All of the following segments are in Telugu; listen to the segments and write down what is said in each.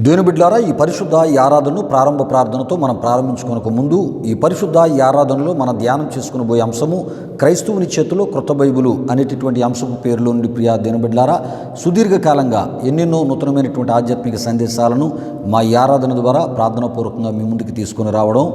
దేవుని బిడ్డలారా, ఈ పరిశుద్ధ ఆరాధనను ప్రారంభ ప్రార్థనతో మనం ప్రారంభించుకోనక ముందు ఈ పరిశుద్ధ ఆరాధనలో మనం ధ్యానం చేసుకుని పోయే అంశము క్రైస్తవుని చేతిలో క్రొత్త బైబిలు అనేటటువంటి అంశపు పేరులో నుండి ప్రియా దేవుని బిడ్డలారా, సుదీర్ఘకాలంగా ఎన్నెన్నో నూతనమైనటువంటి ఆధ్యాత్మిక సందేశాలను మా ఆరాధన ద్వారా ప్రార్థనాపూర్వకంగా మీ ముందుకు తీసుకుని రావడం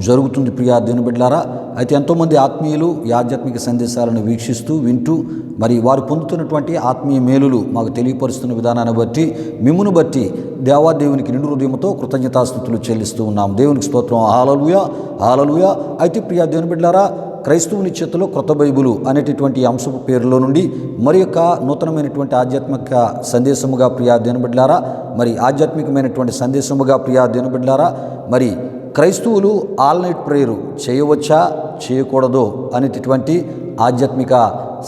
జరుగుతుంది ప్రియా దేవుని బిడ్డలారా. అయితే ఎంతోమంది ఆత్మీయులు ఈ ఆధ్యాత్మిక సందేశాలను వీక్షిస్తూ వింటూ మరి వారు పొందుతున్నటువంటి ఆత్మీయ మేలులు మాకు తెలియపరుస్తున్న విధానాన్ని బట్టి మిమ్మును బట్టి దేవాదేవునికి నిండు హృదయంతో కృతజ్ఞతాస్తుతులు చెల్లిస్తూ ఉన్నాం. దేవునికి స్తోత్రం. హల్లెలూయా, హల్లెలూయా. అయితే ప్రియా దేవుని బిడ్డలారా, క్రైస్తవుని చేతిలో క్రొత్త బైబిలు అనేటటువంటి అంశపు పేరులో నుండి మరి యొక్క నూతనమైనటువంటి ఆధ్యాత్మిక సందేశముగా ప్రియా దేవుని బిడ్డలారా, మరి ఆధ్యాత్మికమైనటువంటి సందేశముగా ప్రియా దేవుని బిడ్డలారా, మరి క్రైస్తవులు ఆల్ నైట్ ప్రేయరు చేయవచ్చా చేయకూడదో అనేటటువంటి ఆధ్యాత్మిక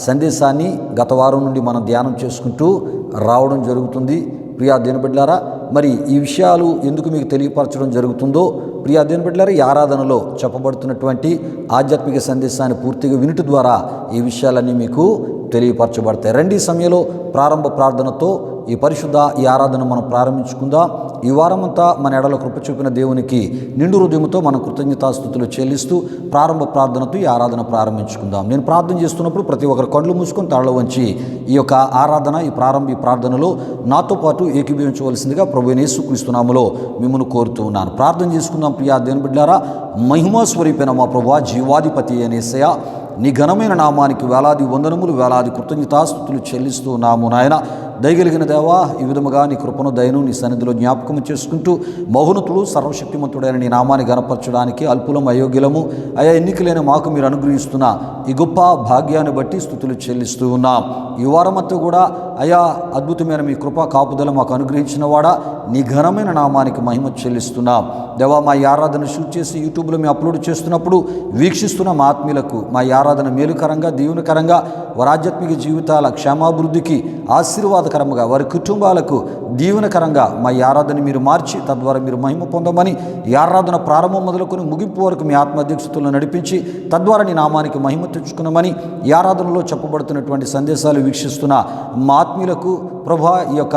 సందేశాన్ని గత వారం నుండి మనం ధ్యానం చేసుకుంటూ రావడం జరుగుతుంది ప్రియా దేవుని బిడ్డలారా. మరి ఈ విషయాలు ఎందుకు మీకు తెలియపరచడం జరుగుతుందో ప్రియా దేవుని బిడ్డలారా, ఈ ఆరాధనలో చెప్పబడుతున్నటువంటి ఆధ్యాత్మిక సందేశాన్ని పూర్తిగా వినుట ద్వారా ఈ విషయాలన్నీ మీకు తెలియపరచబడతాయి. రండి సమయంలో ప్రారంభ ప్రార్థనతో ఈ పరిశుద్ధ ఈ ఆరాధన మనం ప్రారంభించుకుందాం. ఈ వారమంతా మన ఎడల కృప చూపిన దేవునికి నిండు హృదయంతో మనం కృతజ్ఞతాస్తుతులు చెల్లిస్తూ ప్రారంభ ప్రార్థనతో ఈ ఆరాధన ప్రారంభించుకుందాం. నేను ప్రార్థన చేస్తున్నప్పుడు ప్రతి ఒక్కరు కళ్ళు మూసుకొని తలలో వంచి ఈ యొక్క ఆరాధన ఈ ప్రార్థనలో నాతో పాటు ఏకీభవించవలసిందిగా ప్రభువైన యేసుక్రీస్తు నామములో మిమ్మల్ని కోరుతూ ఉన్నాను. ప్రార్థన చేసుకుందాం. ప్రియా దేవుని బిడ్డలారా, మహిమా స్వరూపైన మా ప్రభువా, జీవాధిపతి అనే యేసయ్యా, నీ ఘనమైన నామానికి వేలాది వందనములు వేలాది కృతజ్ఞతాస్తుతులు చెల్లిస్తూ ఉన్నాము నాయన. దయగలిగిన దేవా, ఈ విధముగా నీ కృపను దయను నీ సన్నిధిలో జ్ఞాపకం చేసుకుంటూ మహోన్నతుడు సర్వశక్తిమంతుడైన నీ నామాన్ని గణపరచడానికి అల్పులం అయోగ్యులము అయా ఎన్నికలైన మాకు మీరు అనుగ్రహిస్తున్న ఈ గొప్ప భాగ్యాన్ని బట్టి స్తుతులు చెల్లిస్తూ ఉన్నాం. ఈ వారమంతా కూడా అయా అద్భుతమైన మీ కృపా కాపుదల మాకు అనుగ్రహించిన వాడా, నీ ఘనమైన నామానికి మహిమ చెల్లిస్తున్నాం దేవా. మా ఆరాధన షూట్ చేసి యూట్యూబ్లో మేము అప్లోడ్ చేస్తున్నప్పుడు వీక్షిస్తున్న మా ఆత్మీయులకు మా ఆరాధన మేలుకరంగా దీవెనకరంగా వారి ఆధ్యాత్మిక జీవితాల క్షేమాభివృద్ధికి ఆశీర్వాదకరంగా వారి కుటుంబాలకు దీవెనకరంగా మా ఆరాధన మీరు మార్చి తద్వారా మీరు మహిమ పొందమని ఈ ఆరాధన ప్రారంభం మొదలుకొని ముగింపు వరకు మీ ఆత్మ అధ్యక్షతలను నడిపించి తద్వారా నీ నామానికి మహిమ తెచ్చుకున్నామని ఈ ఆరాధనలో చెప్పబడుతున్నటువంటి సందేశాలు వీక్షిస్తున్న మా ఆత్మీయులకు ప్రభా, ఈ యొక్క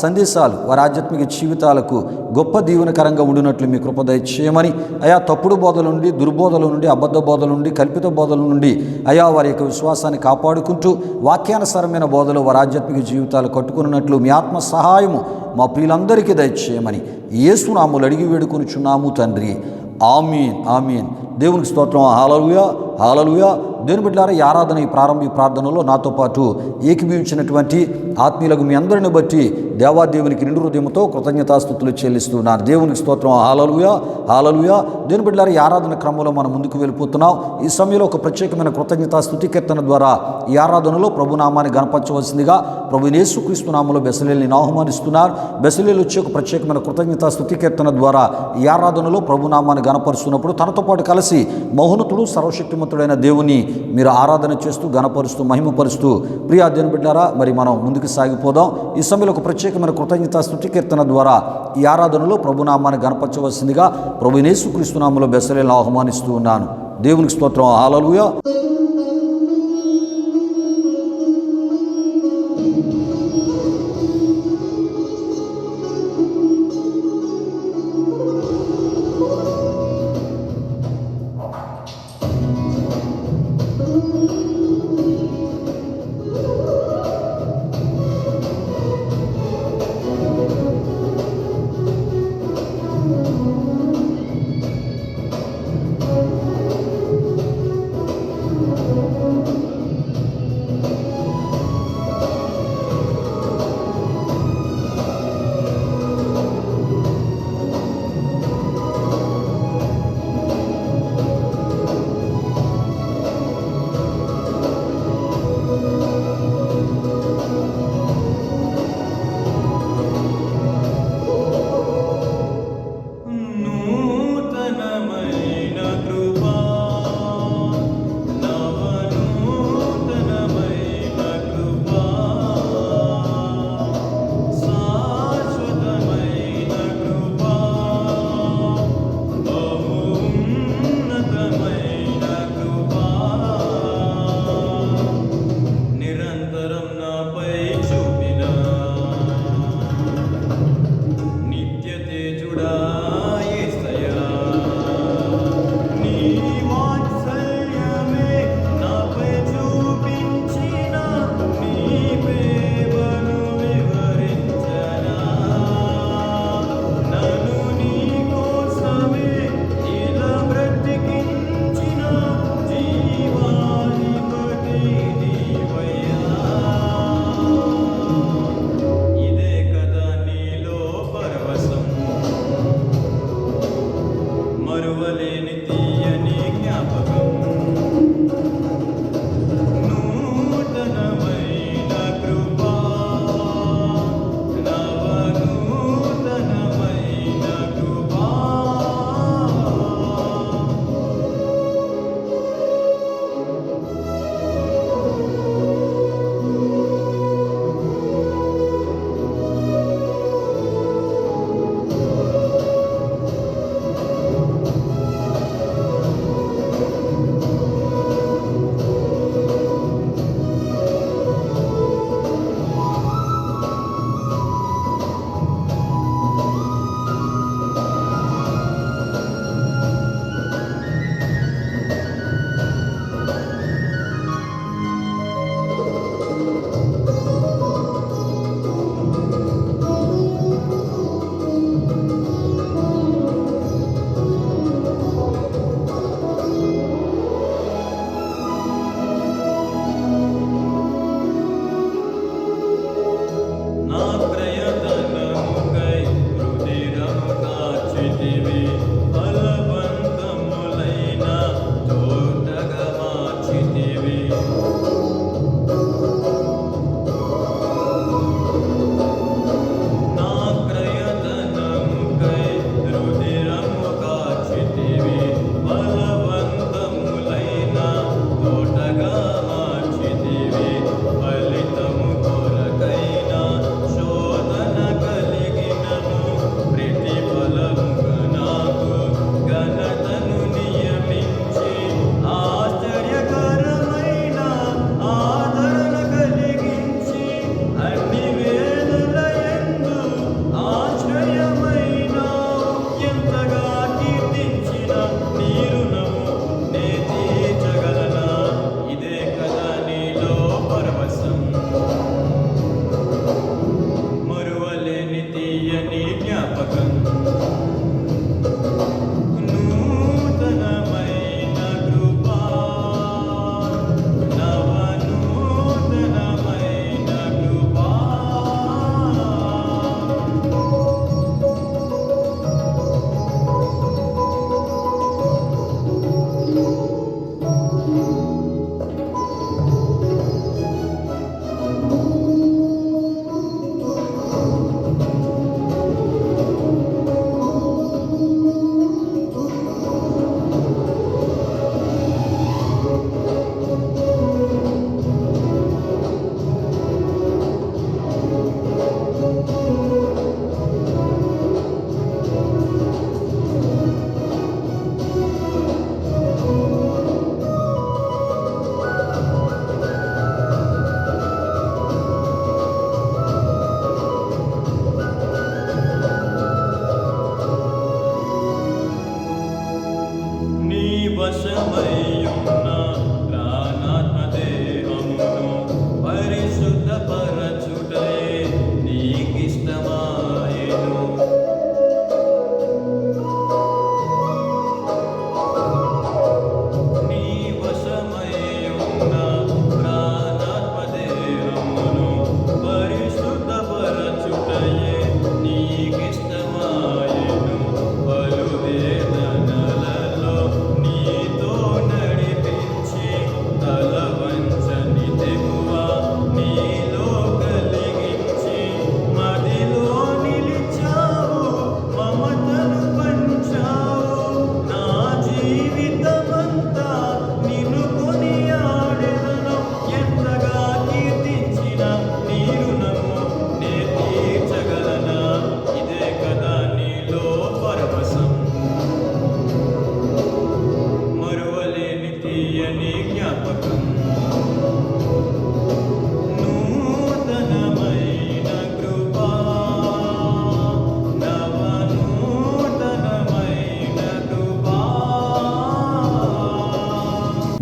సందేశాలు వారి ఆధ్యాత్మిక జీవితాలకు గొప్ప దీవెనకరంగా ఉండినట్లు మీ కృప దయచేయమని అయా తప్పుడు బోధల నుండి, దుర్బోధల నుండి, అబద్ధ బోధల నుండి, కల్పిత బోధల నుండి అయా వారి యొక్క విశ్వాసాన్ని కాపాడుకుంటూ వాక్యానుసారమైన బోధలు వారి ఆధ్యాత్మిక జీవితాలు కట్టుకున్నట్లు మీ ఆత్మ సహాయము మా ప్రియులందరికీ దయచేయమని యేసు నామములో అడిగి వేడుకొనుచున్నాము తండ్రి. ఆమీన్, ఆమీన్. దేవునికి స్తోత్రం. హల్లెలూయా, హల్లెలూయా. దేవుని బిడ్డలారా, ఈ ఆరాధన ఈ ప్రారంభంలో నాతో పాటు ఏకీభవించినటువంటి ఆత్మీయులకు మీ అందరిని బట్టి దేవాదేవునికి నిండు హృదయంతో కృతజ్ఞతాస్తుతులు చెల్లిస్తున్నాను. దేవునికి స్తోత్రం. హల్లెలూయా, హల్లెలూయా. దేవుని బిడ్డలారా, ఈ ఆరాధన క్రమంలో మనం ముందుకు వెళ్ళిపోతున్నాం. ఈ సమయంలో ఒక ప్రత్యేకమైన కృతజ్ఞతాస్తుతి కీర్తన ద్వారా ఈ ఆరాధనలో ప్రభునామాన్ని గణపరచవలసిందిగా ప్రభువైన యేసుక్రీస్తు నామములో బెసలేల్ని ఆహ్వానిస్తున్నారు. బెసలేలు వచ్చి ఒక ప్రత్యేకమైన కృతజ్ఞతాస్తుతి కీర్తన ద్వారా ఈ ఆరాధనలో ప్రభునామాన్ని గణపరుస్తున్నప్పుడు తనతో పాటు కలిసి మహోన్నతుడు సర్వశక్తిమంతుడైన దేవుని మీరు ఆరాధన చేస్తూ గణపరుస్తూ మహిమపరుస్తూ ప్రియా దేవుని బిడ్డలారా, మరి మనం ముందుకు సాగిపోదాం. ఈ సమయంలో ఒక ప్రత్యేకమైన కృతజ్ఞతాస్తుతి కీర్తన ద్వారా ఈ ఆరాధనలో ప్రభునామాన్ని గణపరచవలసిందిగా ప్రభువైన యేసుక్రీస్తు నామములో బెసలేల్ని ఆహ్వానిస్తూ ఉన్నాను. దేవునికి స్తోత్రం. హల్లెలూయా.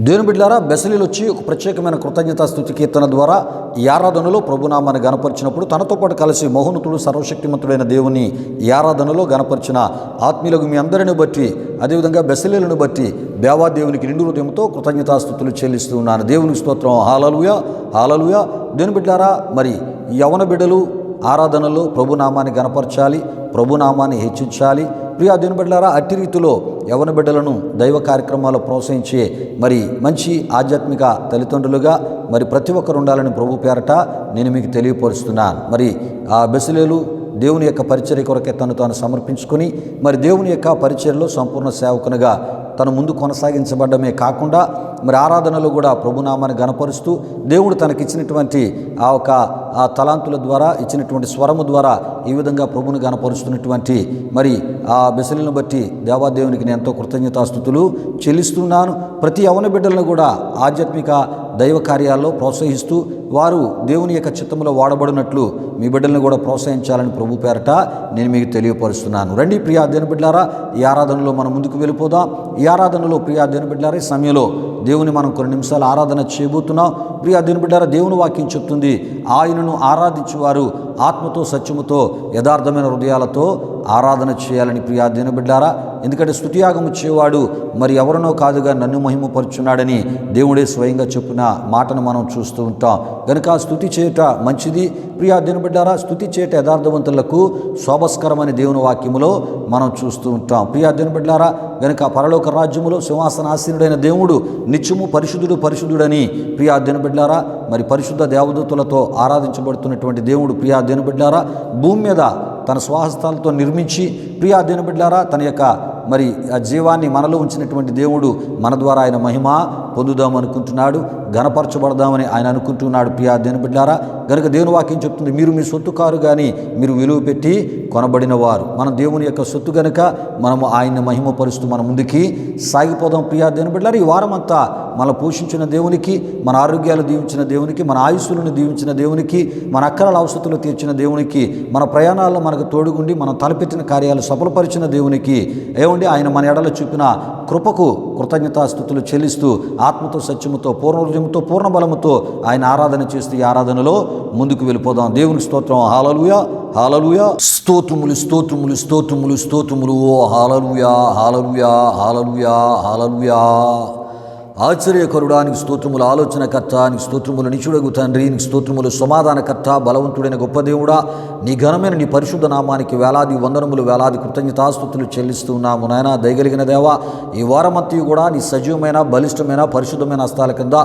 దేవుని బిడ్డలారా, బెసలీలు వచ్చి ఒక ప్రత్యేకమైన కృతజ్ఞతా స్తుతి కీర్తన ద్వారా ఈ ఆరాధనలో ప్రభునామాన్ని గణపరిచినప్పుడు తనతో పాటు కలిసి మహోన్నతుడు సర్వశక్తిమంతుడైన దేవుని ఈ ఆరాధనలో గణపరిచిన ఆత్మీయులకు మీ అందరిని బట్టి, అదేవిధంగా బెసలీలను బట్టి దేవాదేవునికి నిండు హృదయంతో కృతజ్ఞతాస్తుతులు చెల్లిస్తూ ఉన్నాను. దేవునికి స్తోత్రం. హల్లెలూయా, హల్లెలూయా. దేవుని బిడ్డలారా, మరి యవన బిడ్డలు ఆరాధనలో ప్రభునామాన్ని గణపరచాలి, ప్రభునామాన్ని హెచ్చించాలి. ప్రియా దేవుని బిడ్డలారా, అట్టి రీతిలో యవన బిడ్డలను దైవ కార్యక్రమాలు ప్రోత్సహించే మరి మంచి ఆధ్యాత్మిక తల్లిదండ్రులుగా మరి ప్రతి ఒక్కరు ఉండాలని ప్రభు పేరట నేను మీకు తెలియపరుస్తున్నాను. మరి ఆ బెసలేలు దేవుని యొక్క పరిచర్య కొరకే తాను సమర్పించుకొని మరి దేవుని యొక్క పరిచర్యలో సంపూర్ణ సేవకునిగా తను ముందు కొనసాగించబడ్డమే కాకుండా మరి ఆరాధనలో కూడా ప్రభునామాన్ని గణపరుస్తూ దేవుడు తనకిచ్చినటువంటి ఆ తలాంతుల ద్వారా ఇచ్చినటువంటి స్వరము ద్వారా ఈ విధంగా ప్రభుని గణపరుస్తున్నటువంటి మరి ఆ బెసలను బట్టి దేవాదేవునికి నేను ఎంతో కృతజ్ఞతాస్తుతులు చెల్లిస్తున్నాను. ప్రతి యవన బిడ్డలను కూడా ఆధ్యాత్మిక దైవ కార్యాల్లో ప్రోత్సహిస్తూ వారు దేవుని యొక్క చిత్తంలో వాడబడినట్లు మీ బిడ్డలను కూడా ప్రోత్సహించాలని ప్రభు పేరట నేను మీకు తెలియపరుస్తున్నాను. రండి ప్రియా దేవుని బిడ్డలారా, ఈ ఆరాధనలో మనం ముందుకు వెళ్ళిపోదాం. ఈ ఆరాధనలో ప్రియా దేవుని బిడ్డలారా, ఈ సమయంలో దేవుని మనం కొన్ని నిమిషాలు ఆరాధన చేయబోతున్నాం. ప్రియా దేవుని బిడ్డలారా, దేవుని వాక్యం చెప్తుంది, ఆయనను ఆరాధించేవారు ఆత్మతో సత్యముతో యథార్థమైన హృదయాలతో ఆరాధన చేయాలని. ప్రియా దేవుని బిడ్డలారా, ఎందుకంటే స్తుతియాగం ఇచ్చేవాడు మరి ఎవరినో కాదుగా నన్ను మహిమపరుచున్నాడని దేవుడే స్వయంగా చెప్పిన మాటను మనం చూస్తూ ఉంటాం. కనుక స్తుతి చేయట మంచిది. ప్రియా దేవుని బిడ్డలారా, స్తుతి చేయట యథార్థవంతులకు శోభస్కరమని దేవుని వాక్యములో మనం చూస్తూ ఉంటాం. ప్రియా దేవుని బిడ్డలారా, కనుక పరలోక రాజ్యములో సింహాసనాసీనుడైన దేవుడు నిత్యము పరిశుద్ధుడని ప్రియా దేవుని బిడ్డలారా, మరి పరిశుద్ధ దేవదూతలతో ఆరాధించబడుతున్నటువంటి దేవుడు ప్రియా దేవుని బిడ్డలారా భూమి మీద తన స్వహస్తాలతో నిర్మించి ప్రియా దేవుని బిడ్డలారా తన యొక్క మరి ఆ జీవాన్ని మనలో ఉంచినటువంటి దేవుడు మన ద్వారా ఆయన మహిమ పొందుదామనుకుంటున్నాడు, ఘనపరచబడదామని ఆయన అనుకుంటున్నాడు. ప్రియా దేవుని బిడ్డలారా, కనుక దేవుని వాక్యం చెప్తుంది, మీరు మీ సొత్తు కారు కానీ మీరు విలువ పెట్టి కొనబడిన వారు. మనం దేవుని యొక్క సొత్తు కనుక మనము ఆయన్ని మహిమపరుస్తూ మన ముందుకి సాగిపోదాం. ప్రియా దేవుని బిడ్డలారా, ఈ వారమంతా మన పోషించిన దేవునికి, మన ఆరోగ్యాలు దీవించిన దేవునికి, మన ఆయుస్సులను దీవించిన దేవునికి, మన అక్కరాల అవసరాలు తీర్చిన దేవునికి, మన ప్రయాణాల్లో మనకు తోడుగుండి మనం తలపెట్టిన కార్యాలు సఫలపరిచిన దేవునికి ఆయన మన ఎడల చూపిన కృపకు కృతజ్ఞతాస్తుతులు చెల్లిస్తూ ఆత్మతో సత్యముతో పూర్ణ హృదయంతో పూర్ణ బలముతో ఆయన ఆరాధన చేస్తూ ఈ ఆరాధనలో ముందుకు వెళ్ళిపోదాం. దేవునికి స్తోత్రం. హల్లెలూయా, హల్లెలూయా. స్తోత్రములు స్తోత్రములు స్తోత్రములు స్తోత్రములు. హల్లెలూయా, హల్లెలూయా, హల్లెలూయా, హల్లెలూయా. ఆశ్చర్యకరుడానికి స్తోత్రములు, ఆలోచనకర్త నీకు స్తోత్రములు, నిచుడగు తండ్రి నీకు స్తోత్రములు, సమాధానకర్త బలవంతుడైన గొప్ప దేవుడా, నీ ఘనమైన నీ పరిశుద్ధ నామానికి వేలాది వందనములు వేలాది కృతజ్ఞతాస్తుతులు చెల్లిస్తూ ఉన్నాము. నాయన దయగలిగిన దేవా, ఈ వారమంతా కూడా నీ సజీవమైన బలిష్టమైన పరిశుద్ధమైన హస్తాల కింద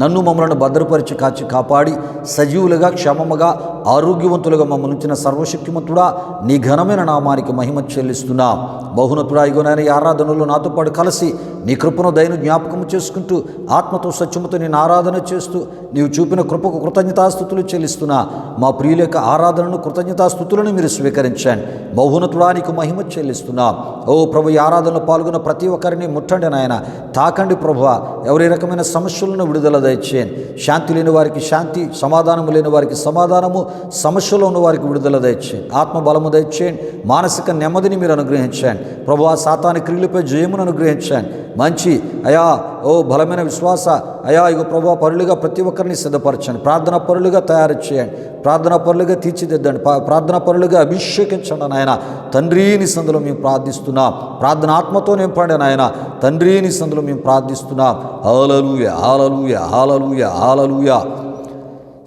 నన్ను మమ్మల్ని భద్రపరిచి కాచి కాపాడి సజీవులుగా క్షేమముగా ఆరోగ్యవంతులుగా మమ్మల్ని ఉంచిన సర్వశక్తిమంతుడా నీ ఘనమైన నామానికి మహిమ చెల్లిస్తున్నాం. బహునతుడా, ఇగోనైనా ఈ ఆరాధనలో నాతో పాటు కలిసి నీ కృపను దయను జ్ఞాపకం చేసుకుంటూ ఆత్మతో సత్యముతో నేను ఆరాధన చేస్తూ నీవు చూపిన కృపకు కృతజ్ఞతాస్తుతులు చెల్లిస్తున్నా. మా ప్రియుల యొక్క ఆరాధనను కృతజ్ఞతాస్తుతులను మీరు స్వీకరించండి. బహునతుడా నీకు మహిమ చెల్లిస్తున్నా. ఓ ప్రభు, ఈ ఆరాధనలో పాల్గొన్న ప్రతి ఒక్కరిని ముట్టండి నాయన, తాకండి ప్రభువా. ఎవరి రకమైన సమస్యలను విడుదల దయచేయండి. శాంతి లేని వారికి శాంతి, సమాధానము లేని వారికి సమాధానము, సమస్యలో ఉన్న వారికి విడుదల దయచేయండి. ఆత్మ బలము దయచేయండి. మానసిక నెమ్మదిని మీరు అనుగ్రహించండి ప్రభువా. సాతాని క్రియలపై జయమును అనుగ్రహించండి. మంచి అయా ఓ బలమైన విశ్వాస అయా ఇగో ప్రభువా పరులుగా ప్రతి ఒక్కరిని సిద్ధపరచండి. ప్రార్థనా పరులుగా తయారు చేయండి. ప్రార్థనా పరులుగా తీర్చిదిద్దండి. ప్రార్థనా పరులుగా అభిషేకించండి నాయన. తండ్రి నీ సందులో మేము ప్రార్థిస్తున్నాం. ప్రార్థన ఆత్మతో నింపండి నాయన. తండ్రి నీ సందులో మేము ప్రార్థిస్తున్నాం. హల్లెలూయా, హల్లెలూయా, హల్లెలూయా, హల్లెలూయా.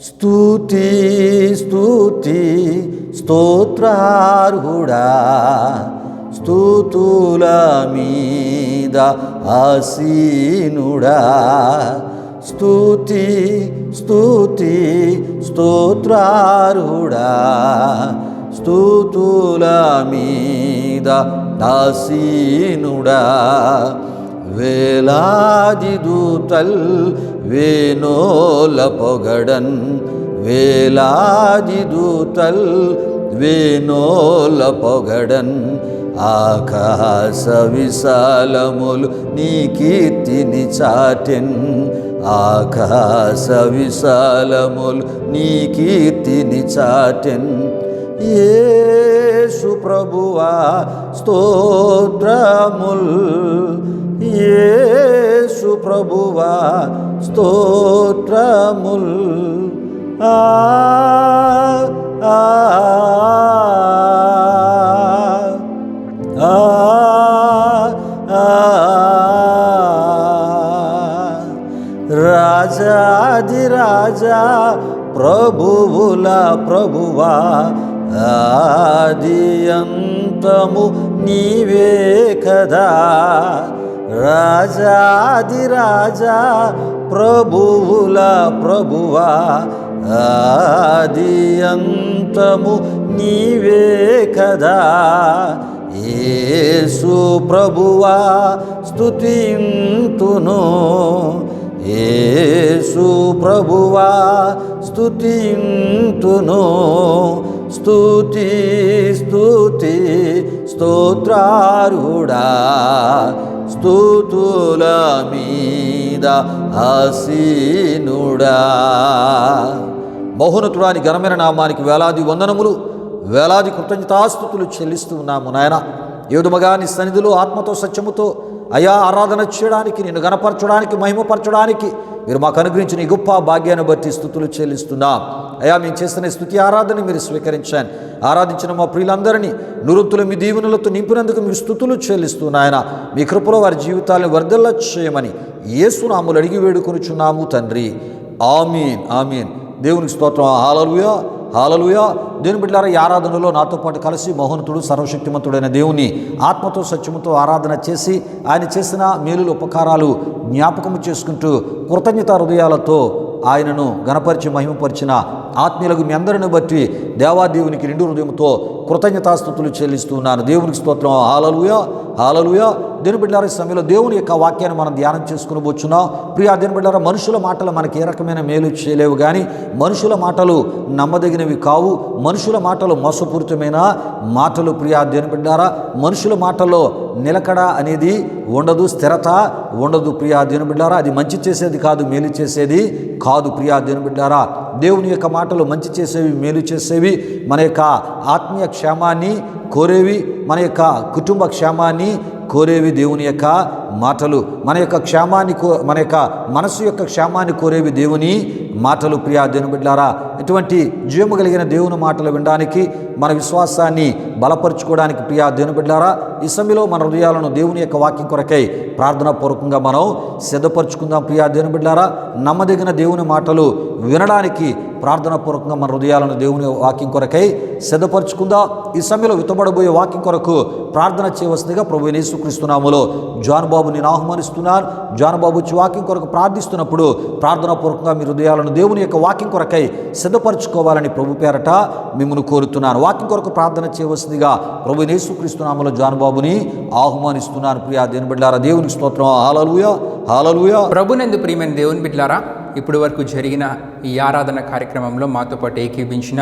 స్తుతి స్తుతి స్తోత్రార్హుడా, స్తుతుల మీద ఆసీనుడా. స్తుతి స్తుతి స్తోత్రార్హుడా, స్తుతుల మీద ఆసీనుడా. వేలాది దూతల్ వేనోల పొగడన్, వేలాది దూతల్ వేనోల పొగడన్. ఆకాశ విశాలములు నీ కీర్తిని చాటెన్, ఆకాశ విశాలములు నీ కీర్తిని చాటెన్. యేసు ప్రభువా స్తోత్రముల్, యేసు ప్రభువా స్తోత్రముల్. ఆ ఆ ఆ రాజాదిరాజా ప్రభువుల ప్రభువా ఆది అంతము నీవే కదా. రాజాదిరాజా ప్రభువుల ప్రభువా ఆది అంతము నీవే కదా. యేసు ప్రభువా స్తుతింతును, యేసు ప్రభువా స్తుతింతును. స్తుతి స్తుతి స్తోత్రారుడా, స్తుతుల మీద ఆసీనుడా. మహోన్నతుడాని ఘనమైన నామానికి వేలాది వందనములు, వేలాది కృతజ్ఞతాస్తుతులు చెల్లిస్తూ ఉన్నాము నాయన. ఏదుమగా నీ సన్నిధిలో ఆత్మతో సత్యముతో అయా ఆరాధన చేయడానికి, నిన్ను గణపరచడానికి, మహిమపరచడానికి మీరు మాకు అనుగ్రహించిన ఈ గొప్ప భాగ్యాన్ని బట్టి స్తుతులు చెల్లిస్తున్నాం. అయా మేము చేస్తున్న స్తుతి ఆరాధన మీరు స్వీకరించండి. ఆరాధించిన మా ప్రియులందరినీ నూరంతుల మీ దీవెనలతో నింపినందుకు మీరు స్తుతులు చెల్లిస్తున్నాయన. మీ కృపలో వారి జీవితాలను వర్ధిల్ల చేయమని యేసు నామములో అడిగి వేడుకొనుచున్నాము తండ్రి. ఆమీన్ ఆమీన్. దేవునికి స్తోత్రం. హల్లెలూయా హల్లెలూయా. దేవుని బిడ్డలారా, ఈ ఆరాధనలో నాతో పాటు కలిసి మహోన్నతుడు సర్వశక్తిమంతుడైన దేవుని ఆత్మతో సత్యముతో ఆరాధన చేసి ఆయన చేసిన మేలులు ఉపకారాలు జ్ఞాపకము చేసుకుంటూ కృతజ్ఞత హృదయాలతో ఆయనను గణపరిచి మహిమపరిచిన ఆత్మీయులకు మీ అందరిని బట్టి దేవాదేవునికి నిండు హృదయంతో కృతజ్ఞతాస్తుతులు చెల్లిస్తున్నాను. దేవునికి స్తోత్రం. హల్లెలూయా హల్లెలూయా. దేవుని బిడ్డలారా, ఈ సమయంలో దేవుని యొక్క వాక్యాన్ని మనం ధ్యానం చేసుకుని వచ్చున్నాం. ప్రియా దేవుని బిడ్డలారా, మనుషుల మాటలు మనకి ఏ రకమైన మేలు చేయలేవు, కానీ మనుషుల మాటలు నమ్మదగినవి కావు. మనుషుల మాటలు మోసపూరితమైన మాటలు. ప్రియా దేవుని బిడ్డలారా, మనుషుల మాటల్లో నిలకడ అనేది ఉండదు, స్థిరత ఉండదు. ప్రియా దేవుని బిడ్డలారా, అది మంచి చేసేది కాదు, మేలు చేసేది కాదు. ప్రియా దేవుని బిడ్డలారా, దేవుని యొక్క మాటలు మంచి చేసేవి, మేలు చేసేవి, మన యొక్క ఆత్మీయ క్షేమాన్ని కోరేవి, మన యొక్క కుటుంబ క్షేమాన్ని కోరేవి దేవుని యొక్క మాటలు. మన యొక్క క్షేమాన్ని మన యొక్క మనసు యొక్క క్షేమాన్ని కోరేవి దేవుని మాటలు. ప్రియా దేవుని బిడ్డలారా, ఇటువంటి జీవము కలిగిన దేవుని మాటలు వినడానికి, మన విశ్వాసాన్ని బలపరుచుకోవడానికి ప్రియా దేవుని బిడ్డలారా, ఈ సమయంలో మన హృదయాలను దేవుని యొక్క వాక్యం కొరకై ప్రార్థనాపూర్వకంగా మనం సిద్ధపరచుకుందాం. ప్రియా దేవుని బిడ్డలారా, నమ్మదగిన దేవుని మాటలు వినడానికి ప్రార్థనాపూర్వకంగా మన హృదయాలను దేవుని వాక్యం కొరకై సిద్ధపరచుకుందాం. ఈ సమయంలో విత్తబడబోయే వాక్యం కొరకు ప్రార్థన చేయవలసిందిగా ప్రభువైన యేసుక్రీస్తు నామములో జాన్ బాబు నేను ఆహ్వానిస్తున్నాను. జాన్ బాబు వచ్చి వాక్యం కొరకు ప్రార్థిస్తున్నప్పుడు ప్రార్థనాపూర్వకంగా మీ హృదయాలను దేవుని యొక్క వాక్యం కొరకై సిద్ధపరచుకోవాలని ప్రభు పేరట మిమ్మల్ని కోరుతున్నాను. వాక్యం కొరకు ప్రార్థన చేయవలసిందిగా ప్రభువైన యేసుక్రీస్తు నామములో జాన్ బాబుని ఆహ్వానిస్తున్నాను. ప్రియా దేవుని బిడ్డలారా, దేవునికి స్తోత్రం. హల్లెలూయా హల్లెలూయా. ప్రభునందు ప్రియమైన దేవుని బిడ్డలారా, ఇప్పటి వరకు జరిగిన ఈ ఆరాధన కార్యక్రమంలో మాతో పాటు ఏకీభించిన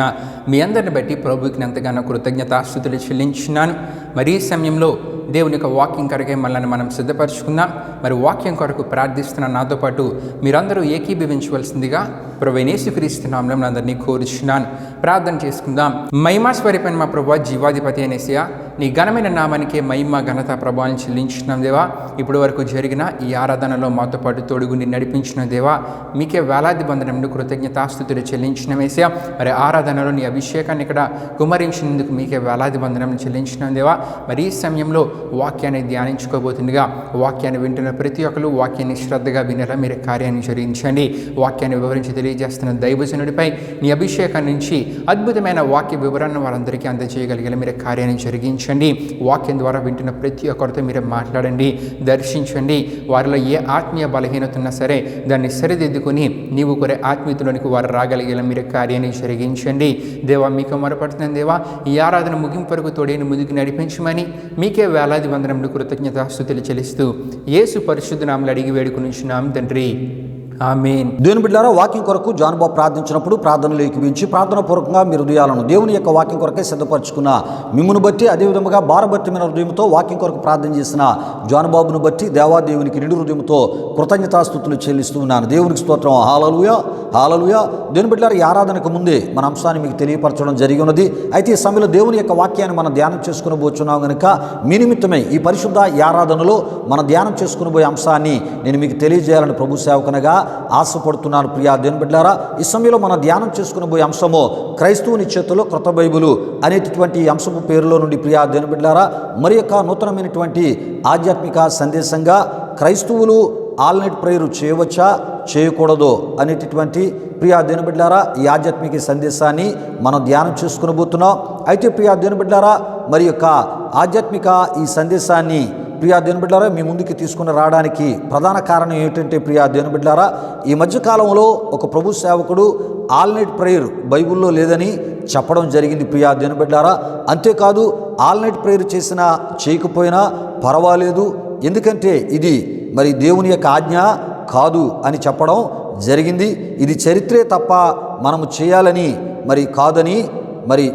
మీ అందరిని బట్టి ప్రభువుకి ఎంతగానో కృతజ్ఞతాస్తుతులు చెల్లించున్నాను. మరి ఈ సమయంలో దేవుని యొక్క వాక్యం కొరకే మనల్ని మనం సిద్ధపరచుకుందాం. మరి వాక్యం కొరకు ప్రార్థిస్తున్న నాతో పాటు మీరందరూ ఏకీభవించవలసిందిగా ప్రభువైన యేసుక్రీస్తు నామములో అందరినీ కోరుచున్నాను. ప్రార్థన చేసుకుందాం. మహిమా స్వరూపైన మా ప్రభువా, జీవాధిపతి అయిన యేసయ్యా, నీ ఘనమైన నామానికే మహిమ ఘనత ప్రభావం చెల్లించున్నాం దేవా. ఇప్పటి వరకు జరిగిన ఈ ఆరాధనలో మాతో పాటు తోడుగుండి నడిపించిన దేవా, మీకే వేలాది వందనములు కృతజ్ఞతాస్తుతులు చెల్లించిన యేసయ్యా. మరి ఆరాధనలో నీ అభిషేకాన్ని ఇక్కడ కుమరించినందుకు మీకే వేలాది వందనములు చెల్లించిన దేవా. మరి ఈ సమయంలో వాక్యాన్ని ధ్యానించుకోబోతుండగా వాక్యాన్ని వింటున్న ప్రతి ఒక్కరు వాక్యాన్ని శ్రద్ధగా వినేలా మీరు కార్యాన్ని జరిగించండి. వాక్యాన్ని వివరించి తెలియజేస్తున్న దైవజనుడిపై నీ అభిషేకం నుంచి అద్భుతమైన వాక్య వివరాన్ని వారందరికీ అందజేయగలిగేలా మీరు కార్యాన్ని జరిగించండి. వాక్యం ద్వారా వింటున్న ప్రతి ఒక్కరితో మీరు మాట్లాడండి, దర్శించండి. వారిలో ఏ ఆత్మీయ బలహీనత ఉన్నా సరే దాన్ని సరిదిద్దుకొని నీవు కోరే ఆత్మీయతలోనికి వారు రాగలిగేలా మీరు కార్యాన్ని జరిగించండి. దేవా, మీకు మొరపడుతున్నాను దేవా, ఈ ఆరాధన ముగింపు వరకు తోడైన ముందుకు నడిపించమని మీకే వేలాది వందనములు కృతజ్ఞతాస్తుతులు చెల్లిస్తూ యేసు పరిశుద్ధ నామములో అడిగి వేడుకొనుచున్నాం తండ్రి. ఆమేన్. దేవుని బిడ్డలారా, వాక్యం కొరకు జాన్ బాబు ప్రార్థించినప్పుడు ప్రార్థనలు ఏకీవించి ప్రార్థన పూర్వకంగా మీ హృదయాలను దేవుని యొక్క వాక్యం కొరకే సిద్ధపరచుకున్న మిమ్మును బట్టి, అదేవిధంగా భారభర్తమైన హృదయంతో వాక్యం కొరకు ప్రార్థన చేసిన జాన్ బాబును బట్టి దేవాదేవునికి నిండు హృదయంతో కృతజ్ఞతాస్తుతులు చెల్లిస్తూ ఉన్నాను. దేవునికి స్తోత్రం. హల్లెలూయా, హల్లెలూయా. దేవుని బిడ్డలారా, ఈ ఆరాధనకు ముందే మన అంశాన్ని మీకు తెలియపరచడం జరిగి ఉన్నది. అయితే ఈ సమయంలో దేవుని యొక్క వాక్యాన్ని మనం ధ్యానం చేసుకుని పోతున్నాం కనుక మీ నిమిత్తమై ఈ పరిశుద్ధ ఈ ఆరాధనలో మనం ధ్యానం చేసుకుని పోయే అంశాన్ని నేను మీకు తెలియజేయాలని ప్రభు సేవకునిగా ఆశపడుతున్నాను. ప్రియా దేవుని బిడ్డలారా, ఈ సమయంలో మనం ధ్యానం చేసుకుని పోయే అంశము క్రైస్తవుని చేతిలో క్రొత్త బైబిలు అనేటటువంటి ఈ అంశపు పేరులో నుండి ప్రియా దేవుని బిడ్డలారా, మరి యొక్క నూతనమైనటువంటి ఆధ్యాత్మిక సందేశంగా క్రైస్తవులు ఆల్ నైట్ ప్రేయర్ చేయవచ్చా చేయకూడదో అనేటటువంటి ప్రియా దేవుని బిడ్డలారా, ఈ ఆధ్యాత్మిక సందేశాన్ని మనం ధ్యానం చేసుకుని పోతున్నాం. అయితే ప్రియా దేవుని బిడ్డలారా, మరి యొక్క ఆధ్యాత్మిక ఈ సందేశాన్ని ప్రియా దేవుని బిడ్డలారా మీ ముందుకి తీసుకుని రావడానికి ప్రధాన కారణం ఏమిటంటే ప్రియా దేవుని బిడ్డలారా, ఈ మధ్యకాలంలో ఒక ప్రభు సేవకుడు ఆల్ నైట్ ప్రేయర్ బైబిల్లో లేదని చెప్పడం జరిగింది. ప్రియా దేవుని బిడ్డలారా, అంతేకాదు ఆల్ నైట్ ప్రేయర్ చేసినా చేయకపోయినా పర్వాలేదు, ఎందుకంటే ఇది మరి దేవుని యొక్క ఆజ్ఞ కాదు అని చెప్పడం జరిగింది. ఇది చరిత్రే తప్ప మనము చేయాలని మరి కాదని మరి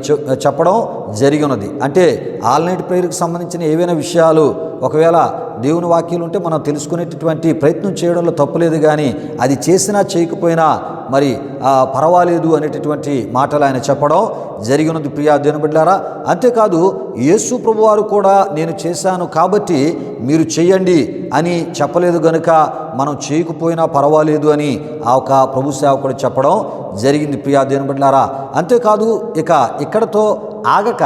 చెప్పడం జరిగి ఉన్నది. అంటే ఆల్ నైట్ ప్రేయర్కి సంబంధించిన ఏవైనా విషయాలు ఒకవేళ దేవుని వాక్యాలు ఉంటే మనం తెలుసుకునేటటువంటి ప్రయత్నం చేయడంలో తప్పులేదు, కానీ అది చేసినా చేయకపోయినా మరి పర్వాలేదు అనేటటువంటి మాటలు ఆయన చెప్పడం జరిగినది. ప్రియా దేవుని బిడ్డలారా, అంతేకాదు యేసు ప్రభువారు కూడా నేను చేశాను కాబట్టి మీరు చేయండి అని చెప్పలేదు గనుక మనం చేయకపోయినా పర్వాలేదు అని ఆ ఒక ప్రభు సేవకుడు చెప్పడం జరిగింది. ప్రియా దేవుని బిడ్డలారా, అంతేకాదు ఇక్కడతో ఆగక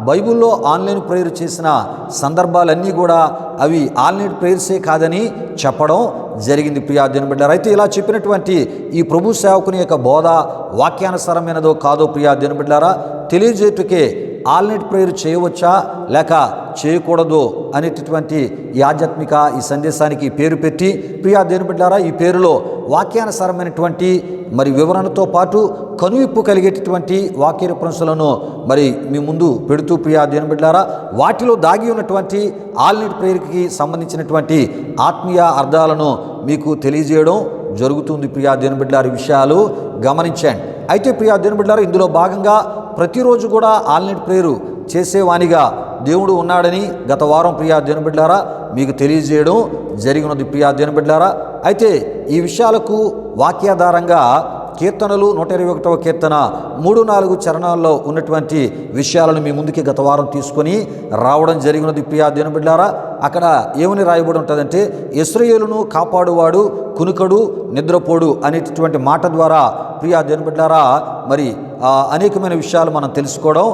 బైబిల్లో ఆన్లైన్ ప్రేయర్ చేసిన సందర్భాలన్నీ కూడా అవి ఆన్లైన్ ప్రేయర్సే కాదని చెప్పడం జరిగింది. ప్రియా దేవుని బిడ్డలారా, అయితే ఇలా చెప్పినటువంటి ఈ ప్రభు సేవకుని యొక్క బోధ వాక్యానుసారమైనదో కాదో ప్రియా దేవుని బిడ్డలారా తెలియజేటుకే ఆల్ నైట్ ప్రేయర్ చేయవచ్చా లేక చేయకూడదు అనేటటువంటి ఈ ఆధ్యాత్మిక ఈ సందేశానికి పేరు పెట్టి ప్రియా దేవుని బిడ్డలారా, ఈ పేరులో వాక్యానుసారమైనటువంటి మరి వివరణతో పాటు కనువిప్పు కలిగేటటువంటి వాక్య రిఫరెన్స్లను మరి మీ ముందు పెడుతూ ప్రియా దేవుని బిడ్డలారా, వాటిలో దాగి ఉన్నటువంటి ఆల్ నైట్ ప్రేయర్కి సంబంధించినటువంటి ఆత్మీయ అర్థాలను మీకు తెలియజేయడం జరుగుతుంది. ప్రియా దేవుని బిడ్డలారా, విషయాలు గమనించండి. అయితే ప్రియా దేవుని బిడ్డలారా, ఇందులో భాగంగా ప్రతిరోజు కూడా ఆల్ నైట్ ప్రేయర్ చేసేవానిగా దేవుడు ఉన్నాడని గత వారం ప్రియా దేవుని బిడ్డలారా మీకు తెలియజేయడం జరిగినది. ప్రియా దేవుని బిడ్డలారా, అయితే ఈ విషయాలకు వాక్యాధారంగా కీర్తనలు 121వ కీర్తన 3-4 చరణాల్లో ఉన్నటువంటి విషయాలను మీ ముందుకి గత వారం తీసుకొని రావడం జరిగినది. ప్రియా దేవుని బిడ్డలారా, అక్కడ ఏమని రాయబడి ఉంటుందంటే ఇశ్రాయేలును కాపాడువాడు కునుకడు నిద్రపోడు అనేటటువంటి మాట ద్వారా ప్రియా దేవుని బిడ్డలారా మరి అనేకమైన విషయాలు మనం తెలుసుకోవడం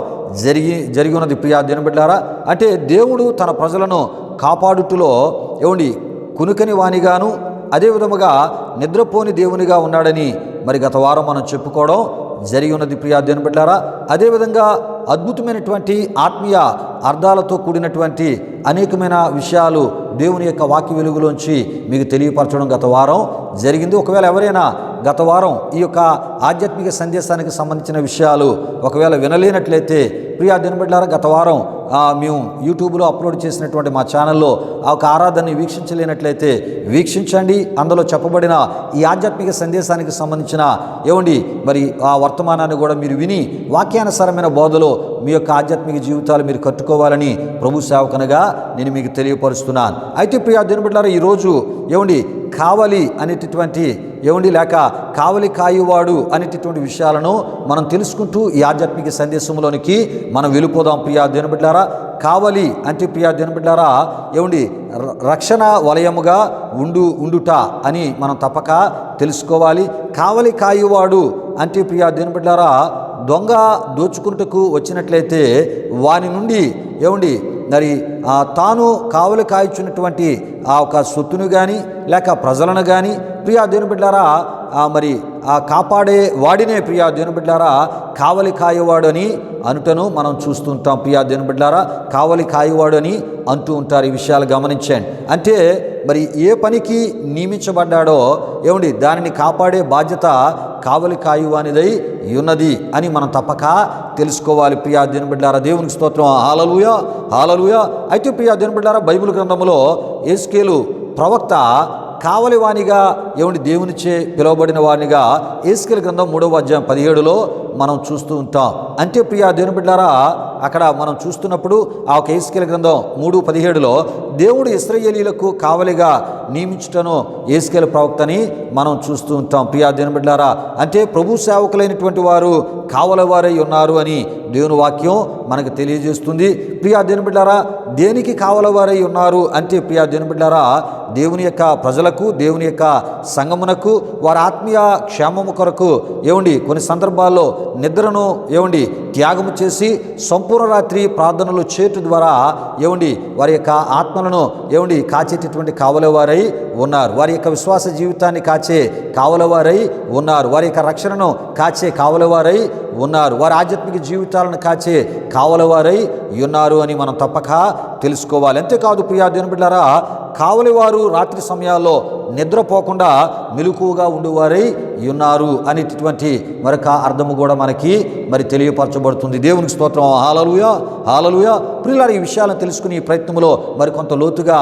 జరిగి ఉన్నది. ప్రియా దేవుని బిడ్డలారా, అంటే దేవుడు తన ప్రజలను కాపాడుటలో ఏమండి కునుకని వానిగాను అదేవిధముగా నిద్రపోని దేవునిగా ఉన్నాడని మరి గత వారం మనం చెప్పుకోవడం జరిగి ఉన్నది. ప్రియా దేవుని బిడ్డలారా, అదేవిధంగా అద్భుతమైనటువంటి ఆత్మీయ అర్థాలతో కూడినటువంటి అనేకమైన విషయాలు దేవుని యొక్క వాక్య వెలుగులోంచి మీకు తెలియపరచడం గత వారం జరిగింది. ఒకవేళ ఎవరైనా గత వారం ఈ యొక్క ఆధ్యాత్మిక సందేశానికి సంబంధించిన విషయాలు ఒకవేళ వినలేనట్లయితే ప్రియా దేవుని బిడ్డలారా, గత వారం మేము యూట్యూబ్లో అప్లోడ్ చేసినటువంటి మా ఛానల్లో ఆ ఒక ఆరాధనని వీక్షించలేనట్లయితే వీక్షించండి. అందులో చెప్పబడిన ఈ ఆధ్యాత్మిక సందేశానికి సంబంధించిన ఏమండి మరి ఆ వర్తమానాన్ని కూడా మీరు విని వాక్యానుసారమైన బోధలో మీ యొక్క ఆధ్యాత్మిక జీవితాలు మీరు కట్టుకోవాలని ప్రభు సేవకునిగా నేను మీకు తెలియపరుస్తున్నాను. అయితే ప్రియా దేవుని బిడ్డలారా, ఈరోజు ఏమండి కావలి అనేటటువంటి ఏమండి లేక కావలి కాయువాడు అనేటటువంటి విషయాలను మనం తెలుసుకుంటూ ఈ ఆధ్యాత్మిక సందేశంలోనికి మనం వెళ్ళిపోదాం. ప్రియా దేవుని బిడ్డలారా, కావలి అంటే ప్రియా దేవుని బిడ్డలారా ఏమండి రక్షణ వలయముగా ఉండుట అని మనం తప్పక తెలుసుకోవాలి. కావలి కాయువాడు అంటే ప్రియా దేవుని బిడ్డలారా దొంగ దోచుకుంటకు వచ్చినట్లయితే వాని నుండి ఏమండి మరి తాను కావలి కాయుచున్నటువంటి ఆ ఒక సొత్తును కానీ లేక ప్రజలను కానీ ప్రియా దేవుని బిడ్డలారా మరి కాపాడే వాడినే ప్రియా దేవుని బిడ్డలారా కావలి కాయవాడు అని అనుటను మనం చూస్తుంటాం. ప్రియా దేవుని బిడ్డలారా కావలి కాయవాడు అని అంటూ ఉంటారు. ఈ విషయాలు గమనించండి. అంటే మరి ఏ పనికి నియమించబడ్డాడో ఏమండి దానిని కాపాడే బాధ్యత కావలి కాయువానిదై ఉన్నది అని మనం తప్పక తెలుసుకోవాలి. ప్రియా దేవుని బిడ్డలారా దేవునికి స్తోత్రం. హల్లెలూయా, హల్లెలూయా. అయితే ప్రియా దేవుని బిడ్డలారా బైబిల్ గ్రంథంలో యేస్కేలు ప్రవక్త కావలివానిగా దేవునిచే పిలువబడిన వానిగా యేసయ్య గ్రంథం 3వ అధ్యాయం 17లో మనం చూస్తూ ఉంటాం. అంటే ప్రియా దేవుని బిడ్డలారా, అక్కడ మనం చూస్తున్నప్పుడు ఆ ఒక యేసయ్య గ్రంథం 3:17లో దేవుడు ఇశ్రాయేలీయులకు కావలిగా నియమించుటను యేసయ్య ప్రవక్తని మనం చూస్తూ ఉంటాం. ప్రియా దేవుని బిడ్డలారా, అంటే ప్రభు సేవకులైనటువంటి వారు కావలివారై ఉన్నారు అని దేవుని వాక్యం మనకు తెలియజేస్తుంది. ప్రియా దేవుని బిడ్డలారా, దేనికి కావలివారై ఉన్నారు అంటే ప్రియా దేవుని బిడ్డలారా, దేవుని యొక్క ప్రజలకు, దేవుని యొక్క సంఘమునకు, వారి ఆత్మీయ క్షేమము కొరకు కొన్ని సందర్భాల్లో నిద్రను త్యాగము చేసి సంపూర్ణ రాత్రి ప్రార్థనలు చేయటం ద్వారా వారి యొక్క ఆత్మలను కాచేటటువంటి కావలివారై ఉన్నారు. వారి యొక్క విశ్వాస జీవితాన్ని కాచే కావలివారై ఉన్నారు. వారి యొక్క రక్షణను కాచే కావలివారై ఉన్నారు. వారి ఆధ్యాత్మిక జీవితాలను కాచే కావలివారై ఉన్నారు అని మనం తప్పక తెలుసుకోవాలి. అంతేకాదు ప్రియా దేవుని బిడ్డలారా, కావలివారు రాత్రి సమయాల్లో నిద్రపోకుండా మెలకువగా ఉండేవారై ఉన్నారు అనేటటువంటి మరొక అర్థము కూడా మనకి తెలియపరచబడుతుంది. దేవునికి స్తోత్రం. హల్లెలూయా, హల్లెలూయా. ప్రియులారా, ఈ విషయాలను తెలుసుకుని ఈ ప్రయత్నంలో మరికొంత లోతుగా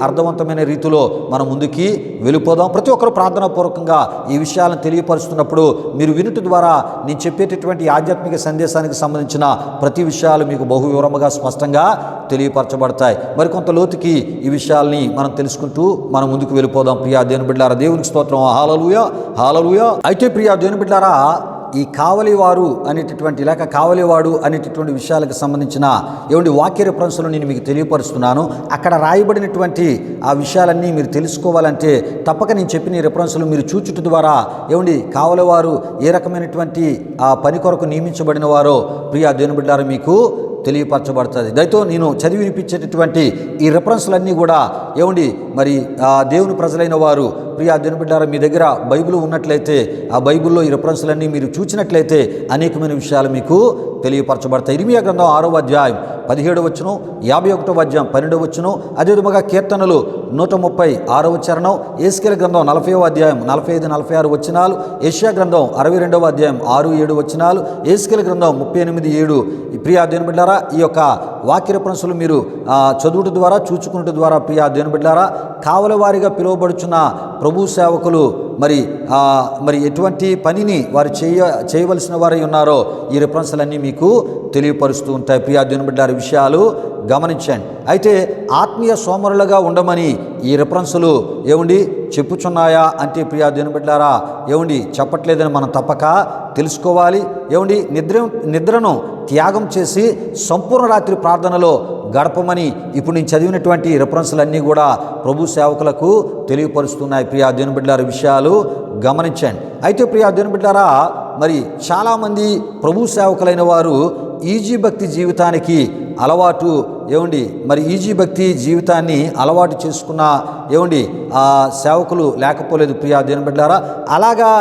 అర్థవంతమైన రీతిలో మనం ముందుకి వెళ్ళిపోదాం. ప్రతి ఒక్కరు ప్రార్థనాపూర్వకంగా ఈ విషయాలను తెలియపరుస్తున్నప్పుడు మీరు వినుట ద్వారా నేను చెప్పేటటువంటి ఆధ్యాత్మిక సందేశానికి సంబంధించిన ప్రతి విషయాలు మీకు బహు వివరముగా స్పష్టంగా తెలియపరచబడతాయి. మరికొంత లోతుకి ఈ విషయాల్ని మనం తెలుసుకుంటూ మనం ముందుకు వెళ్ళిపోదాం. ప్రియా దేవుని బిడ్డలారా, దేవునికి స్తోత్రం. హల్లెలూయా, హల్లెలూయా. అయితే ప్రియా దేవుని బిడ్డలారా, ఈ కావలివారు అనేటటువంటి లేక కావలివాడు అనేటటువంటి విషయాలకు సంబంధించిన వాక్య రిఫరెన్స్లు నేను మీకు తెలియపరుస్తున్నాను. అక్కడ రాయబడినటువంటి ఆ విషయాలన్నీ మీరు తెలుసుకోవాలంటే తప్పక నేను చెప్పిన ఈ రిఫరెన్స్లు మీరు చూచుట ద్వారా కావలివారు ఏ రకమైనటువంటి ఆ పని కొరకు నియమించబడిన వారో ప్రియా దేవుని బిడ్డలారా మీకు తెలియపరచబడుతుంది. దయతో నేను చదివి వినిపించేటటువంటి ఈ రెఫరెన్స్లన్నీ కూడా దేవుని ప్రజలైన వారు ప్రియా దేవుని బిడ్డలారా, మీ దగ్గర బైబిల్ ఉన్నట్లయితే ఆ బైబిల్లో ఈ రెఫరెన్స్లన్నీ మీరు చూసినట్లయితే అనేకమైన విషయాలు మీకు తెలియపరచబడతాయి. ఇర్మియా గ్రంథం 6వ అధ్యాయం 17వ వచనం, 51వ అధ్యాయం 12వ వచనం, అదేవిధంగా కీర్తనలు 136వ చరణం, యేసయ్య గ్రంథం 40వ అధ్యాయం 45, 46 వచనాలు, యెషయా గ్రంథం 62వ అధ్యాయం 6, 7 వచనాలు, యేసయ్య గ్రంథం 38, 7. ప్రియా దేవుని బిడ్డలారా, ఈ యొక్క వాక్య రెఫరెన్స్లు మీరు చదువుట ద్వారా చూచుకున్నట ద్వారా ప్రియా దేవుని బిడ్డలారా, కావలివారిగా పిలువబడుచున్న ప్రభు సేవకులు మరి ఎటువంటి పనిని వారు చేయవలసిన వారై ఉన్నారో ఈ రెఫరెన్స్లన్నీ మీకు తెలియపరుస్తూ ఉంటాయి. ప్రియా దేవుని బిడ్డలారా, విషయాలు గమనించండి. అయితే ఆత్మీయ సోమరులుగా ఉండమని ఈ రెఫరెన్సులు చెప్పుచున్నాయా అంటే ప్రియా దేవుని బిడ్డలారా చెప్పట్లేదని మనం తప్పక తెలుసుకోవాలి. నిద్రను త్యాగం చేసి సంపూర్ణ రాత్రి ప్రార్థనలో గడపమని ఇప్పుడు నేను చదివినటువంటి రెఫరెన్స్లన్నీ కూడా ప్రభు సేవకులకు తెలియపరుస్తున్నాయి. ప్రియా దేవుని బిడ్డలారా, విషయాలు గమనించండి. అయితే ప్రియా దేవుని బిడ్డలారా, మరి చాలామంది ప్రభు సేవకులైన వారు ఈజీ భక్తి జీవితానికి అలవాటు ఈజీ భక్తి జీవితాన్ని అలవాటు చేసుకున్న ఆ సేవకులు లేకపోలేదు. ప్రియా దేవుని బిడ్డలారా, అలాగా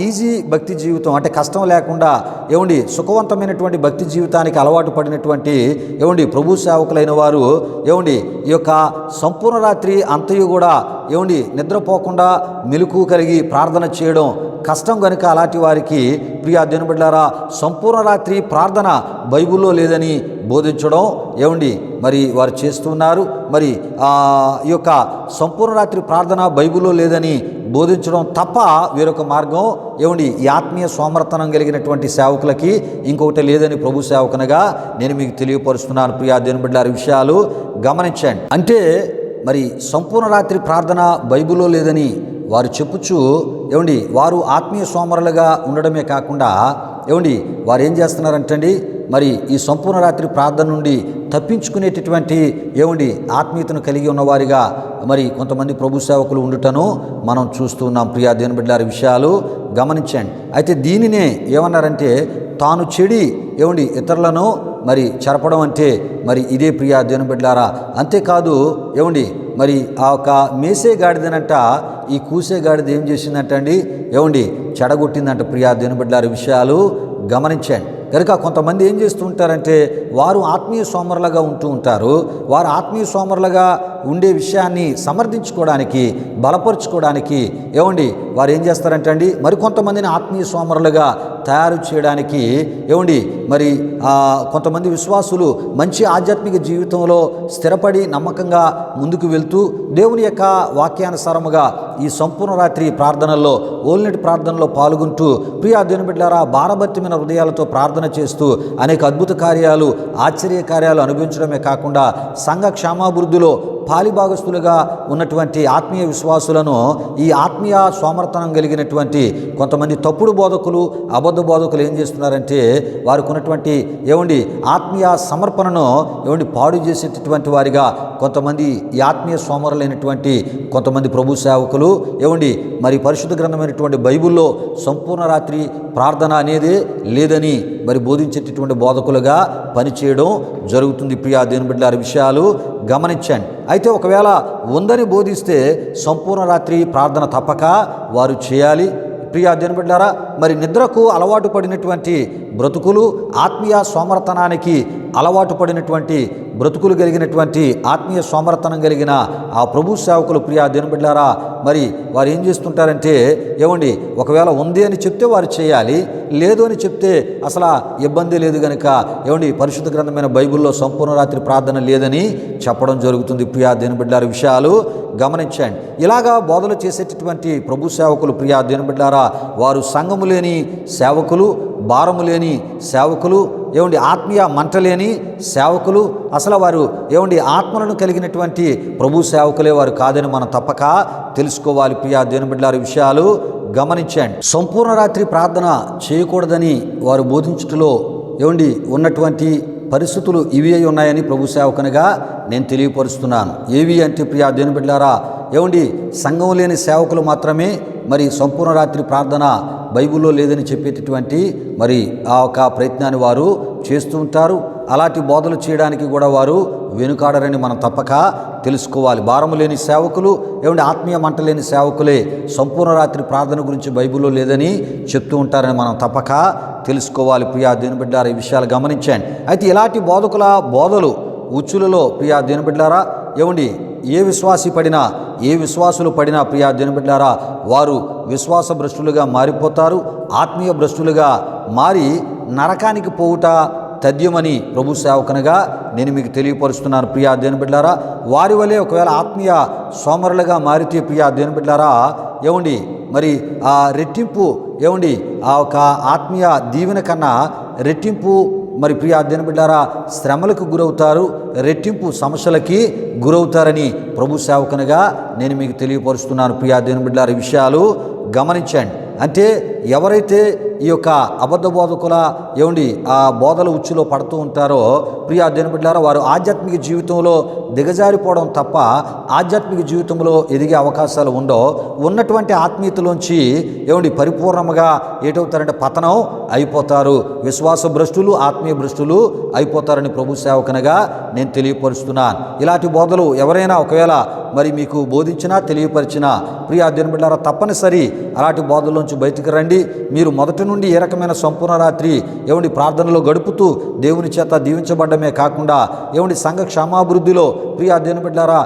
ఈజీ భక్తి జీవితం అంటే కష్టం లేకుండా సుఖవంతమైనటువంటి భక్తి జీవితానికి అలవాటు పడినటువంటి ప్రభు సేవకులైన వారు ఈ యొక్క సంపూర్ణ రాత్రి అంతయు కూడా నిద్రపోకుండా మెలకువ కలిగి ప్రార్థన చేయడం కష్టం కనుక అలాంటి వారికి ప్రియా దేవుని బిడ్డలారా, సంపూర్ణ రాత్రి ప్రార్థన బైబిల్లో లేదని బోధించడం మరి వారు చేస్తున్నారు. మరి ఈ యొక్క సంపూర్ణ రాత్రి ప్రార్థన బైబిల్లో లేదని బోధించడం తప్ప వేరొక మార్గం ఈ ఆత్మీయ సోమరతనం కలిగినటువంటి సేవకులకి ఇంకొకటి లేదని ప్రభు సేవకునిగా నేను మీకు తెలియపరుస్తున్నాను. ప్రియా దేవుని బిడ్డలారా, విషయాలు గమనించండి. అంటే మరి సంపూర్ణ రాత్రి ప్రార్థన బైబిల్లో లేదని వారు చెప్పుచు వారు ఆత్మీయ సోమరులుగా ఉండడమే కాకుండా వారు ఏం చేస్తున్నారంటండి, మరి ఈ సంపూర్ణ రాత్రి ప్రార్థన నుండి తప్పించుకునేటటువంటి ఆత్మీయతను కలిగి ఉన్నవారిగా మరి కొంతమంది ప్రభు సేవకులు ఉండుటను మనం చూస్తున్నాం. ప్రియా దేవుని బిడ్డలారా, విషయాలు గమనించండి. అయితే దీనినే ఏమన్నారంటే తాను చెడి ఇతరులను మరి చెరపడం అంటే మరి ఇదే ప్రియా దేవుని బిడ్డలారా. అంతేకాదు మరి ఆ ఒక మేసే గాడిదనంట ఈ కూసే గాడిద ఏం చేసిందంట అండి చెడగొట్టిందంట. ప్రియా దేవుని బిడ్డలారా, విషయాలు గమనించండి. కనుక కొంతమంది ఏం చేస్తూ ఉంటారంటే వారు ఆత్మీయ సోమరులుగా ఉంటూ ఉంటారు. వారు ఆత్మీయ సోమరులుగా ఉండే విషయాన్ని సమర్థించుకోవడానికి, బలపరుచుకోవడానికి ఏమండి వారు ఏం చేస్తారంటే అండి, మరికొంతమందిని ఆత్మీయ సోమరులుగా తయారు చేయడానికి ఏమండి మరి కొంతమంది విశ్వాసులు మంచి ఆధ్యాత్మిక జీవితంలో స్థిరపడి నమ్మకంగా ముందుకు వెళ్తూ దేవుని యొక్క వాక్యానుసారముగా ఈ సంపూర్ణ రాత్రి ప్రార్థనల్లో, ఓల్నెట్ ప్రార్థనలో పాల్గొంటూ ప్రియా దేవుని బిడ్డలారా భారభరితమైన హృదయాలతో ప్రార్థన చేస్తూ అనేక అద్భుత కార్యాలు, ఆశ్చర్య కార్యాలు అనుభవించడమే కాకుండా సంఘ క్షేమాభివృద్ధిలో పాలిభాగస్తులుగా ఉన్నటువంటి ఆత్మీయ విశ్వాసులను ఈ ఆత్మీయ సోమర్తనం కలిగినటువంటి కొంతమంది తప్పుడు బోధకులు, అబద్ధ బోధకులు ఏం చేస్తున్నారంటే వారికి ఉన్నటువంటి ఏమండి ఆత్మీయ సమర్పణను పాడు చేసేటటువంటి వారిగా కొంతమంది ఈ ఆత్మీయ సోమరులైనటువంటి కొంతమంది ప్రభు సేవకులు మరి పరిశుద్ధ గ్రంథమైనటువంటి బైబిల్లో సంపూర్ణ రాత్రి ప్రార్థన అనేది లేదని మరి బోధించేటటువంటి బోధకులుగా పనిచేయడం జరుగుతుంది. ప్రియా దేవుని బిడ్డలారా విషయాలు గమనించండి. అయితే ఒకవేళ ఉందని బోధిస్తే సంపూర్ణ రాత్రి ప్రార్థన తప్పక వారు చేయాలి. ప్రియా దేవుని బిడ్డలారా మరి నిద్రకు అలవాటు పడినటువంటి బ్రతుకులు, ఆత్మీయ సోమరతనానికి అలవాటు పడినటువంటి బ్రతుకులు కలిగినటువంటి ఆత్మీయ సోమరతనం కలిగిన ఆ ప్రభు సేవకులు ప్రియా దేవుని బిడ్డలారా మరి వారు ఏం చేస్తుంటారంటే ఒకవేళ ఉంది అని చెప్తే వారు చేయాలి, లేదు అని చెప్తే అసలు ఇబ్బంది లేదు కనుక పరిశుద్ధ గ్రంథమైన బైబిల్లో సంపూర్ణ రాత్రి ప్రార్థన లేదని చెప్పడం జరుగుతుంది. ప్రియా దేవుని బిడ్డలారా విషయాలు గమనించండి. ఇలాగా బోధలు చేసేటటువంటి ప్రభు సేవకులు ప్రియా దేవుని బిడ్డలారా వారు సంఘము లేని సేవకులు, భారము లేని సేవకులు, ఆత్మీయ మంట లేని సేవకులు, అసలు వారు ఆత్మలను కలిగినటువంటి ప్రభు సేవకులే వారు కాదని మనం తప్పక తెలుసుకోవాలి. ప్రియా దేవుని బిడ్డలారా విషయాలు గమనించండి. సంపూర్ణ రాత్రి ప్రార్థన చేయకూడదని వారు బోధించుటలో ఉన్నటువంటి పరిస్థితులు ఇవి అయి ఉన్నాయని ప్రభు సేవకునిగా నేను తెలియపరుస్తున్నాను. ఏవి అంటే ప్రియా దేవుని బిడ్డలారా సంఘం లేని సేవకులు మాత్రమే మరి సంపూర్ణ రాత్రి ప్రార్థన బైబిల్లో లేదని చెప్పేటటువంటి మరి ఆ ఒక ప్రయత్నాన్ని వారు చేస్తూ ఉంటారు. అలాంటి బోధలు చేయడానికి కూడా వారు వెనుకాడరని మనం తప్పక తెలుసుకోవాలి. భారము లేని సేవకులు ఆత్మీయ మంట లేని సేవకులే సంపూర్ణ రాత్రి ప్రార్థన గురించి బైబిల్లో లేదని చెప్తూ ఉంటారని మనం తప్పక తెలుసుకోవాలి. ప్రియా దేవుని బిడ్డలారా ఈ విషయాలు గమనించండి. అయితే ఇలాంటి బోధకుల బోధలు ఉచ్చులలో ప్రియా దేవుని బిడ్డలారా ఏ విశ్వాసి పడినా, ఏ విశ్వాసులు పడినా ప్రియా దేవుని బిడ్డలారా వారు విశ్వాస భ్రష్టులుగా మారిపోతారు. ఆత్మీయ భ్రష్టులుగా మారి నరకానికి పోవుట తథ్యమని ప్రభు సేవకునిగా నేను మీకు తెలియపరుస్తున్నాను. ప్రియా దేవుని బిడ్డలారా వారి వలె ఒకవేళ ఆత్మీయ సోమరులుగా మారితే ప్రియా దేవుని బిడ్డలారా మరి ఆ రెట్టింపు ఆ ఒక ఆత్మీయ దీవెన కన్నా రెట్టింపు మరి ప్రియా దేవుని బిడ్డలారా శ్రమలకు గురవుతారు, రెట్టింపు సమస్యలకి గురవుతారని ప్రభు సేవకునిగా నేను మీకు తెలియపరుస్తున్నాను. ప్రియా దేవుని బిడ్డలారా ఈ విషయాలు గమనించండి. అంటే ఎవరైతే ఈ యొక్క అబద్ధ బోధకుల ఆ బోధల ఉచ్చులో పడుతూ ఉంటారో ప్రియా దేవుని బిడ్డలారా వారు ఆధ్యాత్మిక జీవితంలో దిగజారిపోవడం తప్ప ఆధ్యాత్మిక జీవితంలో ఎదిగే అవకాశాలు ఉండవు. ఉన్నటువంటి ఆత్మీయతలోంచి పరిపూర్ణంగా ఏటవుతారంటే పతనం అయిపోతారు. విశ్వాస భ్రష్టులు, ఆత్మీయ భ్రష్టులు అయిపోతారని ప్రభు సేవకునిగా నేను తెలియపరుస్తున్నాను. ఇలాంటి బోధలు ఎవరైనా ఒకవేళ మరి మీకు బోధించినా తెలియపరిచినా ప్రియా దేవుని బిడ్డలారా తప్పనిసరి అలాంటి బోధల్లోంచి బయటికి రండి. మీరు మొదటి నుండి ఏ రకమైన సంపూర్ణ రాత్రి ప్రార్థనలో గడుపుతూ దేవుని చేత దీవించబడ్డమే కాకుండా సంఘ క్షేమాభివృద్ధిలో ప్రియా దేవుని బిడ్డలారా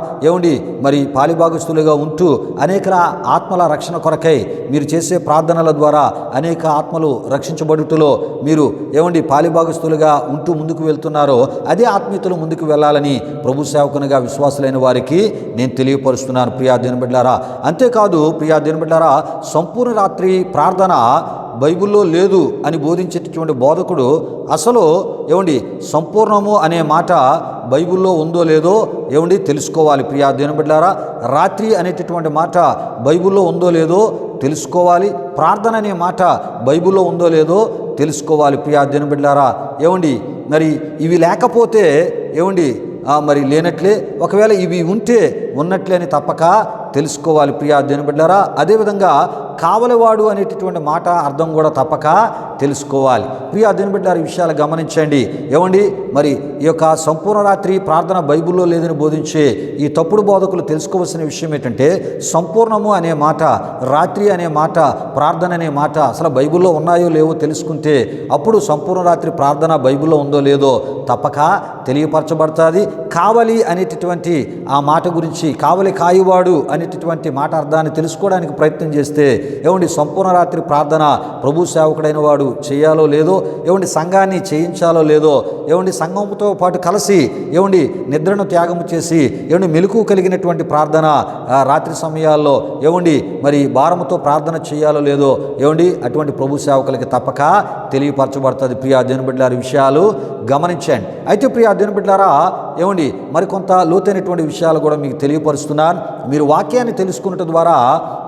మరి పాలిభాగస్తులుగా ఉంటూ అనేక ఆత్మల రక్షణ కొరకై మీరు చేసే ప్రార్థనల ద్వారా అనేక ఆత్మలు రక్షించబడుటలో మీరు పాలిభాగస్తులుగా ఉంటూ ముందుకు వెళ్తున్నారో అదే ఆత్మీయతలు ముందుకు వెళ్ళాలని ప్రభు సేవకునిగా విశ్వాసులైన వారికి నేను తెలియపరుస్తున్నాను. ప్రియా దేవుని బిడ్డలారా అంతేకాదు ప్రియా దేవుని బిడ్డలారా సంపూర్ణ రాత్రి ప్రార్థన బైబిల్లో లేదు అని బోధించేటటువంటి బోధకుడు అసలు సంపూర్ణము అనే మాట బైబిల్లో ఉందో లేదో తెలుసుకోవాలి. ప్రియా దేవుని బిడ్డలారా రాత్రి అనేటటువంటి మాట బైబిల్లో ఉందో లేదో తెలుసుకోవాలి. ప్రార్థన అనే మాట బైబిల్లో ఉందో లేదో తెలుసుకోవాలి. ప్రియా దేవుని బిడ్డలారా మరి ఇవి లేకపోతే మరి లేనట్లే, ఒకవేళ ఇవి ఉంటే ఉన్నట్లే అని తప్పక తెలుసుకోవాలి ప్రియా దేవుని బిడ్డలారా. అదేవిధంగా కావలివాడు అనేటటువంటి మాట అర్థం కూడా తప్పక తెలుసుకోవాలి ప్రియా దేవుని బిడ్డలారా. ఈ విషయాలు గమనించండి. ఏమండి, మరి ఈ యొక్క సంపూర్ణ రాత్రి ప్రార్థన బైబిల్లో లేదని బోధించే ఈ తప్పుడు బోధకులు తెలుసుకోవాల్సిన విషయం ఏంటంటే, సంపూర్ణము అనే మాట, రాత్రి అనే మాట, ప్రార్థన అనే మాట అసలు బైబిల్లో ఉన్నాయో లేవో తెలుసుకుంటే అప్పుడు సంపూర్ణ రాత్రి ప్రార్థన బైబిల్లో ఉందో లేదో తప్పక తెలియపరచబడుతుంది. కావలి అనేటటువంటి ఆ మాట గురించి, కావలి కాయువాడు అనేటటువంటి మాట అర్థాన్ని తెలుసుకోవడానికి ప్రయత్నం చేస్తే ఏమండి, సంపూర్ణ రాత్రి ప్రార్థన ప్రభు సేవకుడైన వాడు చేయాలో లేదో, ఏమండి సంఘాన్ని చేయించాలో లేదో, ఏమండి సంఘంతో పాటు కలిసి ఏమండి నిద్రను త్యాగము చేసి ఏమండి మెలకు కలిగినటువంటి ప్రార్థన రాత్రి సమయాల్లో ఏమండి మరి భారముతో ప్రార్థన చేయాలో లేదో ఏమండి అటువంటి ప్రభు సేవకులకి తప్పక తెలియపరచబడుతుంది. ప్రియా దేవుని బిడ్డలారా, విషయాలు గమనించండి. అయితే ప్రియా దేవుని బిడ్డలారా, ఏమండి మరికొంత లోతైనటువంటి విషయాలు కూడా మీకు తెలియపరుస్తున్నాను. మీరు వాక్యాన్ని తెలుసుకున్నట్టు ద్వారా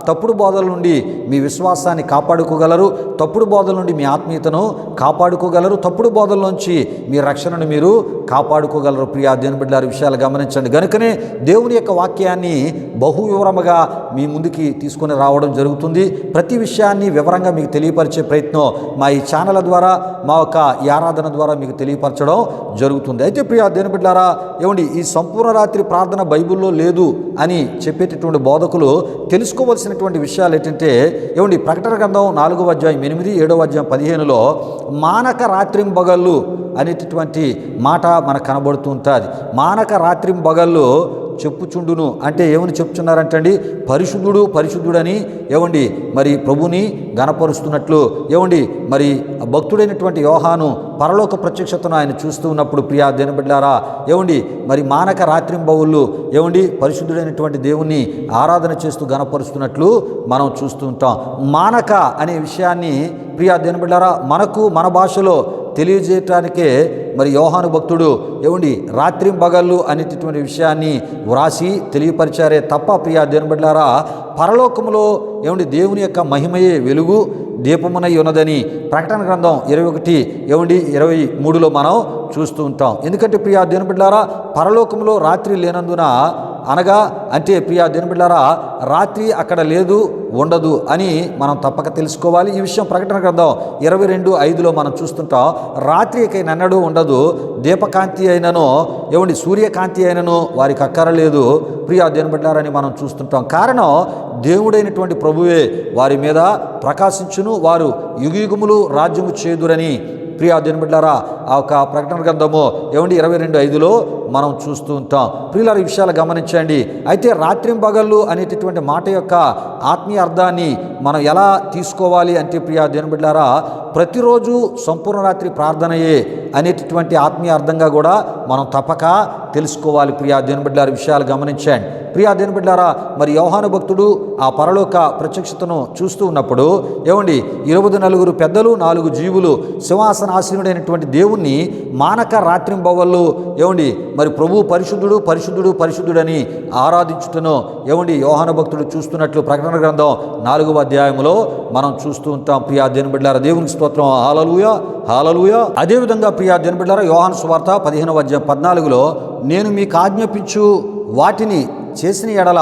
తప్పుడు బోధల నుండి మీ విశ్వాసాన్ని కాపాడుకోగలరు, తప్పుడు బోధల నుండి మీ ఆత్మీయతను కాపాడుకోగలరు, తప్పుడు బోధల నుంచి మీ రక్షణను మీరు కాపాడుకోగలరు. ప్రియా దేవుని బిడ్డలారా, విషయాలు గమనించండి. కనుకనే దేవుని యొక్క వాక్యాన్ని బహు వివరముగా మీ ముందుకి తీసుకొని రావడం జరుగుతుంది. ప్రతి విషయాన్ని వివరంగా మీకు తెలియపరిచే ప్రయత్నం మా ఈ ఛానల్ ద్వారా, మా యొక్క ఈ ఆరాధన ద్వారా మీకు తెలియపరచడం జరుగుతుంది. అయితే ప్రియా దేవుని బిడ్డలారా, ఏమండి ఈ సంపూర్ణ రాత్రి ప్రార్థన బైబిల్లో లేదు అని చెప్పేటటువంటి బోధకులు తెలుసుకోవాల్సినటువంటి విషయాలు ఏంటంటే, ఏమండి ప్రకటన గ్రంథం 4వ అధ్యాయం 8, 7వ అధ్యాయం 15లో మానక రాత్రింబగళ్ళు అనేటటువంటి మాట మనకు కనబడుతూ ఉంటుంది. మానక రాత్రింబగళ్ళు చెప్పుచుండును అంటే ఏమని చెప్తున్నారంటండి, పరిశుద్ధుడు పరిశుద్ధుడని ఏమండి మరి ప్రభుని గణపరుస్తున్నట్లు ఏమండి మరి భక్తుడైనటువంటి యోహాను పరలోక ప్రత్యక్షతను ఆయన చూస్తూ ఉన్నప్పుడు ప్రియా దేవుని బిడ్డలారా, ఏమండి మరి మానక రాత్రింబవుళ్ళు ఏమండి పరిశుద్ధుడైనటువంటి దేవుణ్ణి ఆరాధన చేస్తూ గణపరుస్తున్నట్లు మనం చూస్తూ ఉంటాం. మానక అనే విషయాన్ని ప్రియా దేవుని బిడ్డలారా మనకు మన భాషలో తెలియజేయటానికే మరి యోహాను భక్తుడు ఏమండి రాత్రింబగళ్ళు అనేటటువంటి విషయాన్ని వ్రాసి తెలియపరిచారే తప్ప ప్రియా దేవుని బిడ్డలారా పరలోకములో ఏమండి దేవుని యొక్క మహిమయే వెలుగు దీపమునై ఉన్నదని ప్రకటన గ్రంథం 21 ఏమండి 23లో మనం చూస్తూ ఉంటాం. ఎందుకంటే ప్రియా దేవుని బిడ్డలారా పరలోకంలో రాత్రి లేనందున అనగా అంటే ప్రియా దేవుని బిడ్డలారా రాత్రి అక్కడ లేదు, ఉండదు అని మనం తప్పక తెలుసుకోవాలి. ఈ విషయం ప్రకటన గ్రంథం 22:5లో మనం చూస్తుంటాం. రాత్రి ఇక నన్నడు ఉండదు, దీపకాంతి అయినను ఏమండి సూర్యకాంతి అయినను వారికి అక్కరలేదు ప్రియా దేవుని బిడ్డలారా అని మనం చూస్తుంటాం. కారణం దేవుడైనటువంటి ప్రభువే వారి మీద ప్రకాశించును, వారు యుగయుగములు రాజ్యము చేదురని ప్రియా దేవుని బిడ్డలారా ఆ యొక్క ప్రకటన గ్రంథము ఏమండి 22:5లో మనం చూస్తూ ఉంటాం. ప్రియులారా ఈ విషయాలు గమనించండి. అయితే రాత్రింబగళ్ళు అనేటటువంటి మాట యొక్క ఆత్మీయ అర్థాన్ని మనం ఎలా తీసుకోవాలి అంటే ప్రియా దేవుని బిడ్డలారా ప్రతిరోజు సంపూర్ణ రాత్రి ప్రార్థనయే అనేటటువంటి ఆత్మీయ అర్థంగా కూడా మనం తప్పక తెలుసుకోవాలి. ప్రియా దేవుని బిడ్డలారా విషయాలు గమనించండి. ప్రియా దేవుని బిడ్డలారా మరి యోహాను భక్తుడు ఆ పరలోక ప్రత్యక్షతను చూస్తూ ఉన్నప్పుడు ఏమండి 24 పెద్దలు 4 జీవులు సింహాసనాసీనుడైనటువంటి దేవుణ్ణి మానక రాత్రింబవళ్ళు ఏమండి మరి ప్రభు పరిశుద్ధుడు పరిశుద్ధుడు పరిశుద్ధుడని ఆరాధించుటను ఏమండి యోహాను భక్తుడు చూస్తున్నట్లు ప్రకటన గ్రంథం 4వ అధ్యాయంలో మనం చూస్తూ ఉంటాం. ప్రియా దేవుని బిడ్డలారా దేవునికి స్తోత్రం, హల్లెలూయా హల్లెలూయా. అదేవిధంగా ప్రియా దేవుని బిడ్డలారా యోహాను సువార్త 15వ అధ్యాయం 14లో నేను మీకు ఆజ్ఞాపించు వాటిని చేసిన ఎడల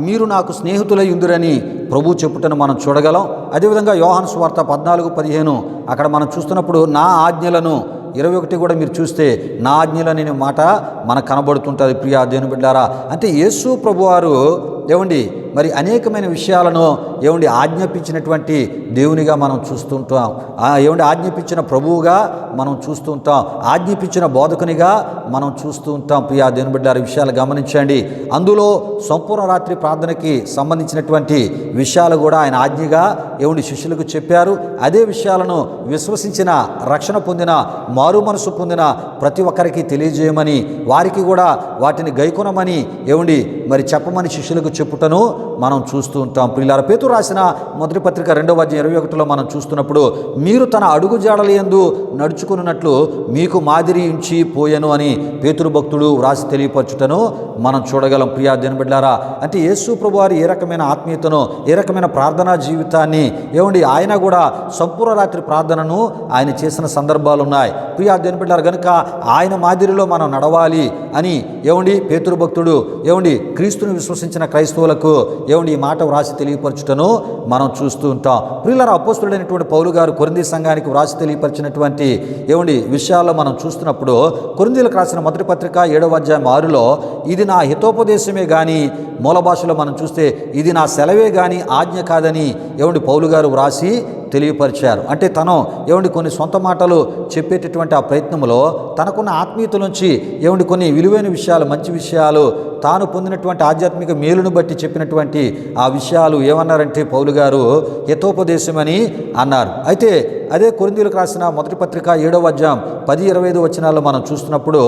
మీరు నాకు స్నేహితులై ఉందిరని ప్రభు చెప్పుటను మనం చూడగలం. అదేవిధంగా యోహాను సువార్త 14:15 అక్కడ మనం చూస్తున్నప్పుడు నా ఆజ్ఞలను 21 కూడా మీరు చూస్తే నా ఆజ్ఞలనే మాట మనకు కనబడుతుంటుంది. ప్రియా దేవుని బిడ్డలారా అంటే యేసు ప్రభువారు ఏమండి మరి అనేకమైన విషయాలను ఏమండి ఆజ్ఞాపించినటువంటి దేవునిగా మనం చూస్తుంటాం. ఏమండి ఆజ్ఞాపించిన ప్రభువుగా మనం చూస్తూ ఉంటాం, ఆజ్ఞాపించిన బోధకునిగా మనం చూస్తూ ఉంటాం. ప్రియా దేవుని బిడ్డలారా విషయాలు గమనించండి. అందులో సంపూర్ణ రాత్రి ప్రార్థనకి సంబంధించినటువంటి విషయాలు కూడా ఆయన ఆజ్ఞగా ఏమండి శిష్యులకు చెప్పారు. అదే విషయాలను విశ్వసించిన రక్షణ పొందిన మారు మనసు పొందిన ప్రతి ఒక్కరికి తెలియజేయమని వారికి కూడా వాటిని గైకొనమని ఏమండి మరి చెప్పమని శిష్యులకు చెప్పుటను మనం చూస్తూ ఉంటాం. ప్రియులారా పేతురు రాసిన మొదటి పత్రిక 2వ అధ్యాయం 21లో మనం చూస్తున్నప్పుడు మీరు తన అడుగు జాడలయందు నడుచుకున్నట్లు మీకు మాదిరి ఉంచి పోయెను అని పేతురు భక్తుడు వ్రాసి తెలియపరచుటను మనం చూడగలం. ప్రియా దేవుని బిడ్డలారా అంటే యేసు ప్రభు వారు ఏ రకమైన ఆత్మీయతను ఏ రకమైన ప్రార్థనా జీవితాన్ని ఏమండి ఆయన కూడా సంపూర్ణ రాత్రి ప్రార్థనను ఆయన చేసిన సందర్భాలు ఉన్నాయి. ప్రియా దేవుని బిడ్డలారా కనుక ఆయన మాదిరిలో మనం నడవాలి అని ఏమండి పేతురు భక్తుడు ఏమండి క్రీస్తుని విశ్వసించిన క్రైస్తవ క్రైస్తవులకు ఏమండి ఈ మాట వ్రాసి తెలియపరచుటను మనం చూస్తూ ఉంటాం. ప్రియులారా, అపోస్తలుడైనటువంటి పౌలు గారు కొరింథీ సంఘానికి వ్రాసి తెలియపరిచినటువంటి ఏమండి విషయాల్లో మనం చూస్తున్నప్పుడు కొరింథీలకు రాసిన మొదటి పత్రిక 7వ అధ్యాయం 6లో ఇది నా హితోపదేశమే కానీ, మూల భాషలో మనం చూస్తే ఇది నా సెలవే కానీ ఆజ్ఞ కాదని ఏమండి పౌలు గారు వ్రాసి తెలియపరిచారు. అంటే తను ఏమండి కొన్ని సొంత మాటలు చెప్పేటటువంటి ఆ ప్రయత్నంలో తనకున్న ఆత్మీయత నుంచి ఏమండి కొన్ని విలువైన విషయాలు, మంచి విషయాలు, తాను పొందినటువంటి ఆధ్యాత్మిక మేలును బట్టి చెప్పినటువంటి ఆ విషయాలు ఏమన్నారంటే పౌలు గారు హితోపదేశమని అన్నారు. అయితే అదే కొరింథీయులకు రాసిన మొదటి పత్రిక 7వ అధ్యాయం 10-25 వచనాల్లో మనం చూస్తున్నప్పుడు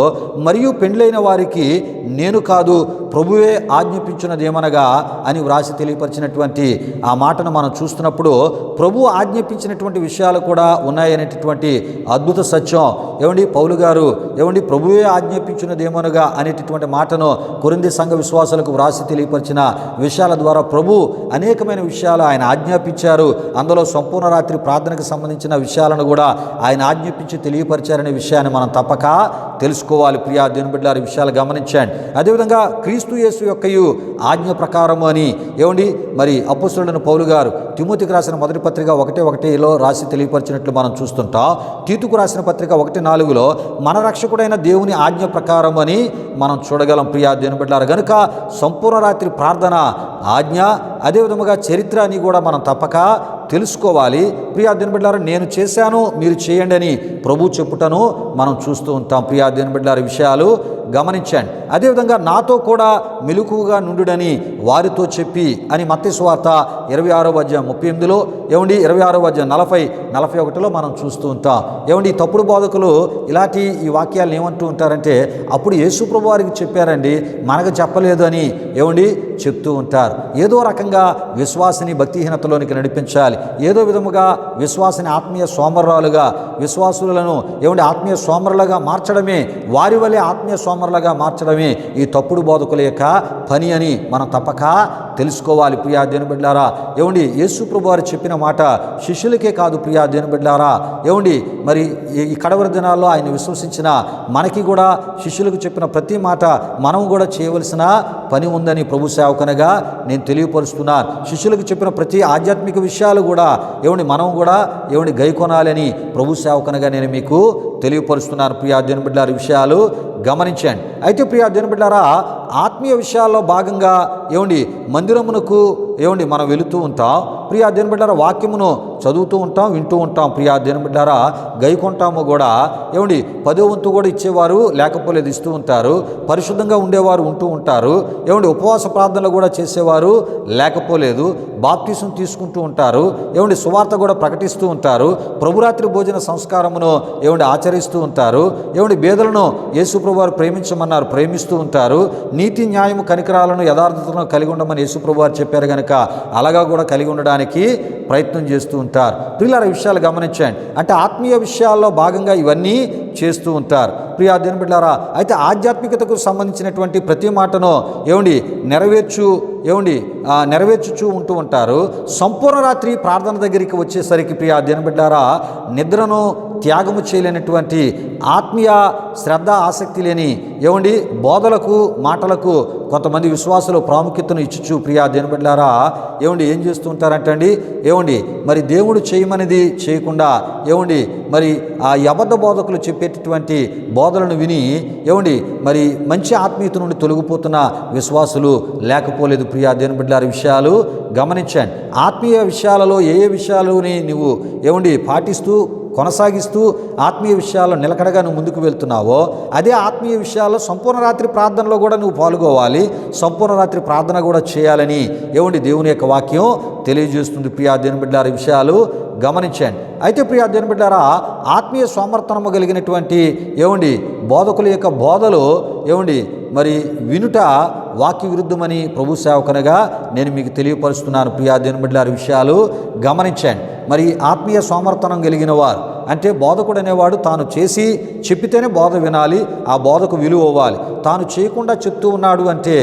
మరియు పెండ్లైన వారికి నేను కాదు ప్రభువే ఆజ్ఞాపించినదేమనగా అని వ్రాసి తెలియపరిచినటువంటి ఆ మాటను మనం చూస్తున్నప్పుడు ప్రభు ఆజ్ఞాపించినటువంటి విషయాలు కూడా ఉన్నాయనేటటువంటి అద్భుత సత్యం ఏమండి పౌలు గారు ఏమండి ప్రభువే ఆజ్ఞాపించినదేమనగా అనేటటువంటి మాటను కొరింథీ సంఘ విశ్వాసాలకు వ్రాసి తెలియపరిచిన విషయాల ద్వారా ప్రభు అనేకమైన విషయాలు ఆయన ఆజ్ఞాపించారు. అందులో సంపూర్ణ రాత్రి ప్రార్థనకు సంబంధించిన విషయాలను కూడా ఆయన ఆజ్ఞాపించి తెలియపరిచారనే విషయాన్ని మనం తప్పక తెలుసుకోవాలి. ప్రియా దేవుని బిడ్డలారా, విషయాలు గమనించండి. అదేవిధంగా క్రీస్తు యేసు యొక్కయు ఆజ్ఞ ప్రకారము అని ఏమండి మరి అపోస్తలుడైన పౌలు గారు తిమోతికి రాసిన మొదటి పత్రిక 1:1లో రాసి తెలియపరిచినట్లు మనం చూస్తుంటాం. తీతుకు రాసిన పత్రిక 1:4లో మన రక్షకుడైన దేవుని ఆజ్ఞ ప్రకారం అని మనం చూడగలం. ప్రియా దేవుని బిడ్డలారా, గనుక సంపూర్ణ రాత్రి ప్రార్థన ఆజ్ఞ, అదేవిధముగా చరిత్ర అని కూడా మనం తప్పక తెలుసుకోవాలి. ప్రియా దేవుని బిడ్డలారా, నేను చేశాను మీరు చేయండి అని ప్రభు చెప్పుటను మనం చూస్తూ ఉంటాం. ప్రియా దేవుని బిడ్డలారా, విషయాలు గమనించండి. అదేవిధంగా నాతో కూడా మెలకువగా నుండుడని వారితో చెప్పి అని మత్తయి సువార్త 26వ అధ్యాయం 38లో ఏమండి 26వ అధ్యాయం 40-41లో మనం చూస్తూ ఉంటాం. ఏమండి తప్పుడు బోధకులు ఇలాంటి ఈ వాక్యాలను ఏమంటూ ఉంటారంటే అప్పుడు యేసు ప్రభు వారికి చెప్పారండి, మనకు చెప్పలేదు అని ఏమండి చెప్తూ ఉంటారు. ఏదో రకంగా విశ్వాసిని భక్తిహీనతలోనికి నడిపించాలి, ఏదో విధముగా విశ్వాసిని ఆత్మీయ సోమరులుగా, విశ్వాసులను ఏమండి ఆత్మీయ సోమరులుగా మార్చడమే, వారి వలె ఆత్మీయ సోమరులుగా మార్చడమే ఈ తప్పుడు బోధకుల యొక్క పని అని మనం తప్పక తెలుసుకోవాలి. ప్రియా దేవుని బిడ్డలారా, ఏమండి యేసు ప్రభు వారు చెప్పిన మాట శిష్యులకే కాదు. ప్రియా దేవుని బిడ్డలారా, ఏమండి మరి ఈ కడవరి దినాల్లో ఆయన విశ్వసించిన మనకి కూడా శిష్యులకు చెప్పిన ప్రతి మాట మనం కూడా చేయవలసిన పని ఉందని ప్రభు సేవకునిగా నేను తెలియపరుస్తున్నాను. శిష్యులకు చెప్పిన ప్రతి ఆధ్యాత్మిక విషయాలు కూడా ఏమండి మనం కూడా ఏమండి గైకొనాలని ప్రభు సేవకునిగా నేను మీకు తెలియపరుస్తున్నాను. ప్రియా దేవుని బిడ్డలారా, విషయాలు గమనించండి. అయితే ప్రియా దేవుని బిడ్డలారా, ఆత్మీయ విషయాల్లో భాగంగా ఏమండి మందిరమునకు ఏమండి మనం వెళుతూ ఉంటాం. ప్రియా దేవుని బిడ్డలారా, వాక్యమును చదువుతూ ఉంటాం, వింటూ ఉంటాం. ప్రియా దేవుని బిడ్డలారా, గైకొంటాము కూడా. ఏమండి 10వ వంతు కూడా ఇచ్చేవారు లేకపోలేదు, ఇస్తూ ఉంటారు. పరిశుద్ధంగా ఉండేవారు ఉంటూ ఉంటారు. ఏమండి ఉపవాస ప్రార్థనలు కూడా చేసేవారు లేకపోలేదు. బాప్టిజం తీసుకుంటూ ఉంటారు. ఏమండి సువార్త కూడా ప్రకటిస్తూ ఉంటారు. ప్రభురాత్రి భోజన సంస్కారమును ఏమండి ఆచరిస్తూ ఉంటారు. ఏమండి బేదలను యేసు ప్రభు వారు ప్రేమించమన్నారు, ప్రేమిస్తూ ఉంటారు. నీతి న్యాయము కనికరాలను యథార్థతను కలిగి ఉండమని యేసు ప్రభు వారు చెప్పారు కనుక అలాగా కూడా కలిగి ఉండడానికి ప్రయత్నం చేస్తూ ఉంటారు. ప్రియులారా, విషయాలు గమనించండి. అంటే ఆత్మీయ విషయాల్లో భాగంగా ఇవన్నీ చేస్తూ ఉంటారు. ప్రియా దేవుని బిడ్డలారా, అయితే ఆధ్యాత్మికతకు సంబంధించినటువంటి ప్రతి మాటను ఏమండి నెరవేర్చుచూ ఉంటూ ఉంటారు. సంపూర్ణ రాత్రి ప్రార్థన దగ్గరికి వచ్చేసరికి ప్రియా దేవుని బిడ్డలారా, నిద్రను త్యాగము చేయలేనటువంటి ఆత్మీయ శ్రద్ధ ఆసక్తి లేని ఏమండి బోధలకు మాటలకు కొంతమంది విశ్వాసులు ప్రాముఖ్యతను ఇచ్చుచు ప్రియా దేవుని బిడ్డలారా ఏమండి ఏం చేస్తూ ఉంటారంటే అండి ఏమండి మరి దేవుడు చేయమనేది చేయకుండా ఏమండి మరి ఆ అబద్ధ బోధకులు చెప్పేటటువంటి బోధలను విని ఏమండి మరి మంచి ఆత్మీయత నుండి తొలగిపోతున్న విశ్వాసులు లేకపోలేదు. ప్రియా దేవుని బిడ్డలారా, విషయాలు గమనించండి. ఆత్మీయ విషయాలలో ఏ విషయాలని నువ్వు ఏమండి పాటిస్తూ కొనసాగిస్తూ ఆత్మీయ విషయాల్లో నిలకడగా నువ్వు ముందుకు వెళ్తున్నావో అదే ఆత్మీయ విషయాల్లో సంపూర్ణ రాత్రి ప్రార్థనలో కూడా నువ్వు పాల్గొవాలి, సంపూర్ణ రాత్రి ప్రార్థన కూడా చేయాలని ఏమండి దేవుని యొక్క వాక్యం తెలియజేస్తుంది. ప్రియా దేవుని బిడ్డలారా, విషయాలు గమనించండి. అయితే ప్రియా దేవుని బిడ్డలారా, ఆత్మీయ సోమర్థనము కలిగినటువంటి ఏమండి బోధకుల యొక్క బోధలు ఏమండి మరి వినుట వాక్య విరుద్ధమని ప్రభు సేవకునిగా నేను మీకు తెలియపరుస్తున్నాను. ప్రియా దేవుని బిడ్డలారా, విషయాలు గమనించండి. మరి ఆత్మీయ సోమర్థనం కలిగిన వారు అంటే బోధకుడు అనేవాడు తాను చేసి చెప్పితేనే బోధ వినాలి, ఆ బోధకు విలువ ఇవ్వాలి. తాను చేయకుండా చెప్తూ ఉన్నాడు అంటే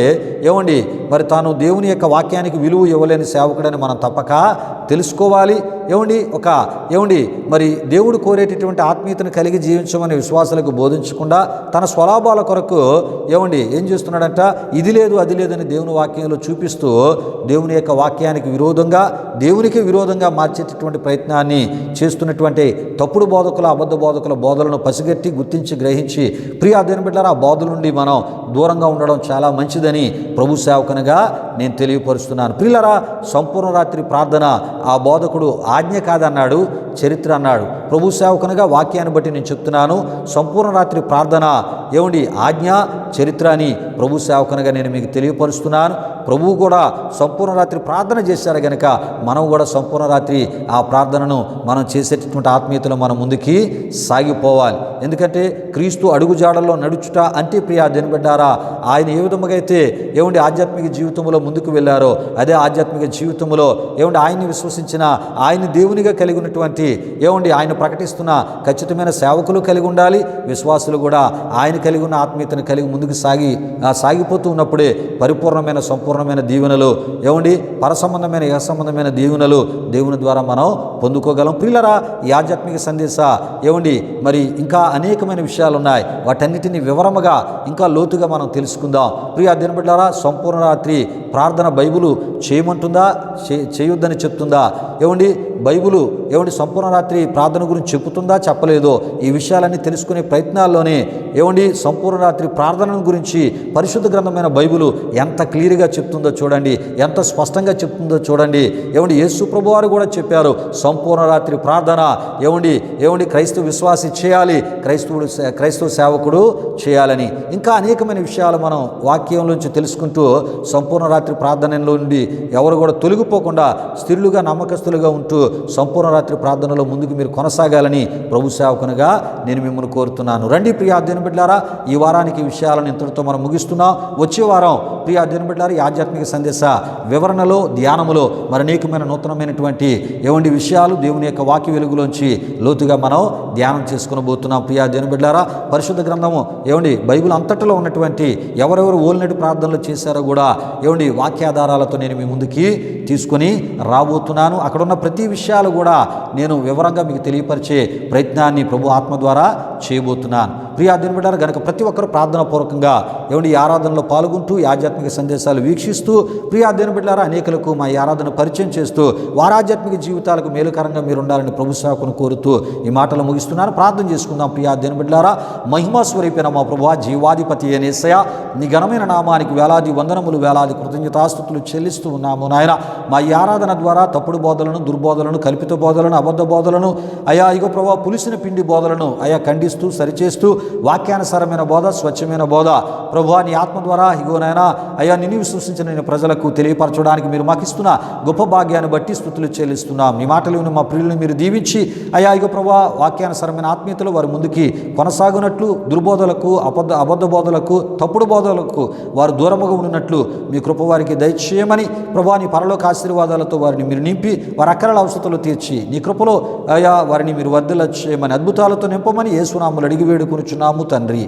ఏమండి, మరి తాను దేవుని యొక్క వాక్యానికి విలువ ఇవ్వలేని సేవకుడని మనం తప్పక తెలుసుకోవాలి. ఏమండి మరి దేవుడు కోరేటటువంటి ఆత్మీయతను కలిగి జీవించమని విశ్వాసాలకు బోధించకుండా తన స్వలాభాల కొరకు ఏం చేస్తున్నాడంట, ఇది లేదు అది లేదని దేవుని వాక్యంలో చూపిస్తూ దేవుని యొక్క వాక్యానికి విరోధంగా, దేవునికి విరోధంగా మార్చేటటువంటి ప్రయత్నాన్ని చేస్తున్నటువంటి తప్పుడు బోధకుల, అబద్ధ బోధకుల బోధలను పసిగట్టి గుర్తించి గ్రహించి ప్రియ దేవుని బిడ్డలారా, ఆ బోధల నుండి మనం దూరంగా ఉండడం చాలా మంచిదని ప్రభు సేవకునిగా నేను తెలియపరుస్తున్నాను. ప్రియులారా, సంపూర్ణ రాత్రి ప్రార్థన ఆ బోధకుడు ఆజ్ఞ కాదన్నాడు, చరిత్ర అన్నాడు. ప్రభు సేవకునిగా వాక్యాన్ని బట్టి నేను చెప్తున్నాను, సంపూర్ణ రాత్రి ప్రార్థన ఆజ్ఞ, చరిత్ర అని ప్రభు సేవకునిగా నేను మీకు తెలియపరుస్తున్నాను. ప్రభువు కూడా సంపూర్ణ రాత్రి ప్రార్థన చేశారు కనుక మనం కూడా సంపూర్ణ రాత్రి ఆ ప్రార్థనను మనం చేసేటటువంటి ఆత్మీయతలో మనం ముందుకి సాగిపోవాలి. ఎందుకంటే క్రీస్తు అడుగుజాడల్లో నడుచుట అంటే ప్రియా దేవునిబిడ్డారా, ఆయన ఏ విధముగా అయితే ఆధ్యాత్మిక జీవితంలో ముందుకు వెళ్ళారో అదే ఆధ్యాత్మిక జీవితంలో ఆయన్ని విశ్వసించిన, ఆయన దేవునిగా కలిగి ఉన్నటువంటి ఆయన ప్రకటిస్తున్న ఖచ్చితమైన సేవకులు కలిగి ఉండాలి. విశ్వాసులు కూడా ఆయన కలిగి ఉన్న ఆత్మీయతను కలిగి ముందుకు సాగిపోతూ ఉన్నప్పుడే పరిపూర్ణమైన సంపూర్ణమైన దీవెనలు పరసంబంధమైన యసంబంధమైన దీవెనలు దేవుని ద్వారా మనం పొందుకోగలం. ప్రియులరా, ఈ ఆధ్యాత్మిక సందేశ మరి ఇంకా అనేకమైన విషయాలు ఉన్నాయి. వాటన్నిటిని వివరముగా ఇంకా లోతుగా మనం తెలుసుకుందాం. ప్రియ దేవుని బిడ్డలారా, సంపూర్ణ రాత్రి ప్రార్థన బైబిలు చేయమంటుందా, చేయొద్దని చెప్తుందా? బైబిలు సంపూర్ణ రాత్రి ప్రార్థన గురించి చెప్పుతుందా, చెప్పలేదో? ఈ విషయాలన్నీ తెలుసుకునే ప్రయత్నాల్లోనే సంపూర్ణ రాత్రి ప్రార్థన గురించి పరిశుద్ధ గ్రంథమైన బైబిలు ఎంత క్లియర్గా చెప్తుందో చూడండి, ఎంత స్పష్టంగా చెప్తుందో చూడండి. యేసు ప్రభువారు కూడా చెప్పారు, సంపూర్ణ రాత్రి ప్రార్థన క్రైస్తవ విశ్వాసి చేయాలి, క్రైస్తవ సేవకుడు చేయాలని. ఇంకా అనేకమైన విషయాలు మనం వాక్యంలోంచి తెలుసుకుంటూ సంపూర్ణ రాత్రి ప్రార్థనలో నుండి ఎవరు కూడా తొలగిపోకుండా స్థిరులుగా, నమ్మకస్తులుగా ఉంటూ సంపూర్ణ రాత్రి ప్రార్థనలో ముందుకు మీరు కొనసాగాలని ప్రభు సేవకునిగా నేను మిమ్మల్ని కోరుతున్నాను. రండి ప్రియా దేవుని బిడ్డలారా, ఈ వారానికి ఈ విషయాలను ఇంతటితో మనం ముగిస్తున్నాం. వచ్చే వారం ప్రియా దేవుని బిడ్డలారా, ఈ ఆధ్యాత్మిక సందేశ వివరణలో, ధ్యానములో మరి అనేకమైన నూతనమైనటువంటి విషయాలు దేవుని యొక్క వాక్య వెలుగులోంచి లోతుగా మనం ధ్యానం చేసుకునబోతున్నాం. ప్రియా దేవుని బిడ్డలారా, పరిశుద్ధ గ్రంథము బైబిల్ అంతటిలో ఉన్నటువంటి ఎవరెవరు ఓల్నటి ప్రార్థనలు చేశారో కూడా వాక్యాధారాలతో నేను మీ ముందుకి తీసుకొని రాబోతున్నాను. అక్కడున్న ప్రతి విషయాలు కూడా నేను వివరంగా మీకు తెలియపరిచే ప్రయత్నాన్ని ప్రభు ఆత్మ ద్వారా చేయబోతున్నాను. ప్రియా దేవుని బిడ్డలారా, కనుక ప్రతి ఒక్కరు ప్రార్థనాపూర్వకంగా ఈ ఆరాధనలో పాల్గొంటూ ఈ ఆధ్యాత్మిక సందేశాలు వీక్షిస్తూ ప్రియా దేవుని బిడ్డలారా, అనేకులకు మా ఈ ఆరాధన పరిచయం చేస్తూ వారి ఆధ్యాత్మిక జీవితాలకు మేలుకరంగా మీరు ఉండాలని ప్రభు సేవకును కోరుతూ ఈ మాటలు ముగిస్తున్నాను. ప్రార్థన చేసుకుందాం. ప్రియా దేవుని బిడ్డలారా, మహిమా స్వరూపైన మా ప్రభువా, జీవాధిపతి అయిన యేసయ్య, నీ ఘనమైన నామానికి వేలాది వందనములు, వేలాది కృతజ్ఞతాస్తుతులు చెల్లిస్తూ ఉన్నాము నాయన. మా ఈ ఆరాధన ద్వారా తప్పుడు బోధలను, దుర్బోధలను, కల్పిత బోధలను, అబద్ధ బోధలను, ప్రభువా పులిసిన పిండి బోధలను ఖండిస్తూ సరిచేస్తూ వాక్యానుసారమైన బోధ, స్వచ్ఛమైన బోధ ప్రభువా నీ ఆత్మ ద్వారా నాయనా నిన్ను విశ్వసించిన నేను ప్రజలకు తెలియపరచడానికి మీరు మాకు ఇస్తున్న గొప్ప భాగ్యాన్ని బట్టి స్తుతులు చెల్లిస్తున్నాం. మీ మాటలు మా ప్రియులను మీరు దీవించి ప్రభువా వాక్యానుసారమైన ఆత్మీయతలు వారి ముందుకి కొనసాగునట్లు, దుర్బోధలకు, అబద్ధ బోధలకు, తప్పుడు బోధలకు వారు దూరముగా ఉన్నట్లు మీ కృప వారికి దయచేయమని ప్రభువా నీ పరలోక ఆశీర్వాదాలతో వారిని మీరు నింపి వారి అక్కరల అవసరతలు తీర్చి నీ కృపలో వారిని మీరు వర్ధల చేయమని, అద్భుతాలతో నింపమని యేసునామములో అడిగి వేడుకొనుచున్నాము తండ్రి,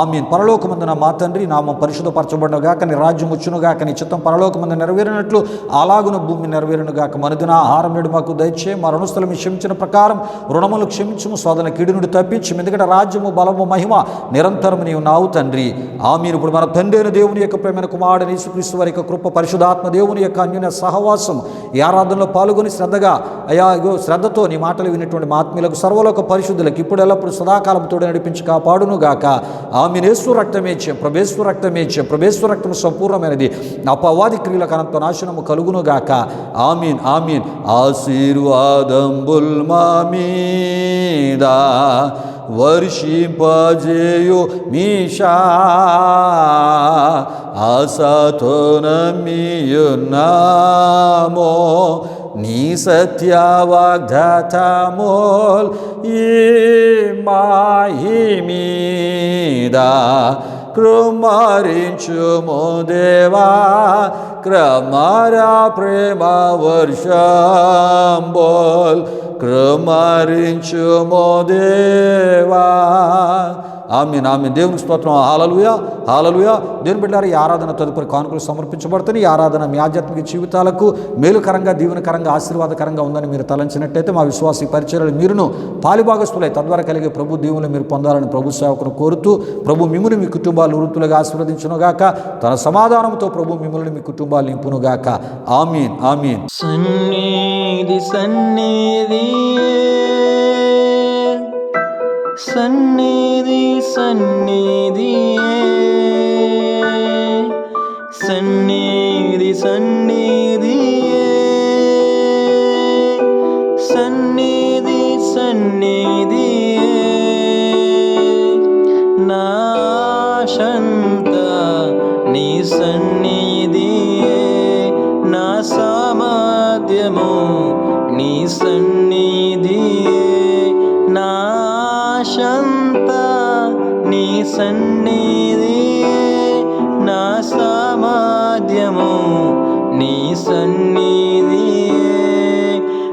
ఆమేన్. పరలోకమందున మా తండ్రి, నామం పరిశుద్ధపరచబడునుగాక, నీ రాజ్యం వచ్చునుగాక, నీ చిత్తం పరలోకమందు నెరవేరినట్లు అలాగున భూమి నెరవేరునుగాక. మనదిన ఆహారం నేడు మాకు దయచేయి, మా రుణస్థలం క్షమించిన ప్రకారం రుణములు క్షమించుము, శోధన కీడు నుండి తప్పించు, ఎందుకంటే రాజ్యము, బలము, మహిమ నిరంతరము నీవు నావు తండ్రి, ఆమేన్. ఇప్పుడు మన తండ్రి అయిన దేవుని యొక్క ప్రేమైన కుమారుడైన యేసుక్రీస్తు వారి యొక్క కృప, పరిశుద్ధాత్మ దేవుని యొక్క అన్యోన్య సహవాసం ఈ ఆరాధనలో పాల్గొని శ్రద్ధగా శ్రద్ధతో నీ మాటలు విన్నటువంటి మా ఆత్మీయులకు, సర్వలోక పరిశుద్ధులకు ఇప్పుడు ఎల్లప్పుడు సదాకాలం తోడు నడిపించి కాపాడును గాక. ఆమేన్. యేసు రక్తమే జయం, ప్రభేశ్వర రక్తమే జయం, ప్రభేశ్వర రక్తము సంపూర్ణమైనది, అపవాది క్రియలకు అనంత నాశనము కలుగును గాక. ఆమీన్, ఆమీన్. ఆశీర్వాదంబుల్ మా మీద వర్షింపజేయు మీషా, ఆశతో నమ్మియున్నామో నీ సత్య వాగ్దాతముల్ ఈ మాహి మీద కృమ్మరించుము దేవా క్రమరా ప్రేమ వర్షంబోల్ కృమ్మరించుము దేవా. ఆమేన్ ఆమేన్. దేవునికి స్తోత్రం. హల్లెలూయా హల్లెలూయా. దేవుని బిడ్డలారా, ఈ ఆరాధన తదుపరి కానుకలు సమర్పించబడుతుంది. ఈ ఆరాధన మీ ఆధ్యాత్మిక జీవితాలకు మేలుకరంగా, దీవెనకరంగా, ఆశీర్వాదకరంగా ఉందని మీరు తలంచినట్టయితే మా విశ్వాస పరిచర్యలు మీరును పాలిభాగస్తులై తద్వారా కలిగే ప్రభు దీవులు మీరు పొందాలని ప్రభు సేవకును కోరుతూ, ప్రభు మిమ్మును మీ కుటుంబాలు వృత్తులుగా ఆశీర్వదించునుగాక. తన సమాధానంతో ప్రభు మిమ్మల్ని మీ కుటుంబాలు నింపునుగాక. ఆమీన్ ఆమీన్. సన్నిధి సన్నిధి సన్నిధి సన్నిధి సన్నిధి సన్నిధి సన్నిధి సన్నిధి నాశంత నీ సన్నిధి నా సామర్థ్యము నీ సన్నిధి నాశంత నీ సన్నిధి నా సామర్థ్యము నీ సన్నిధి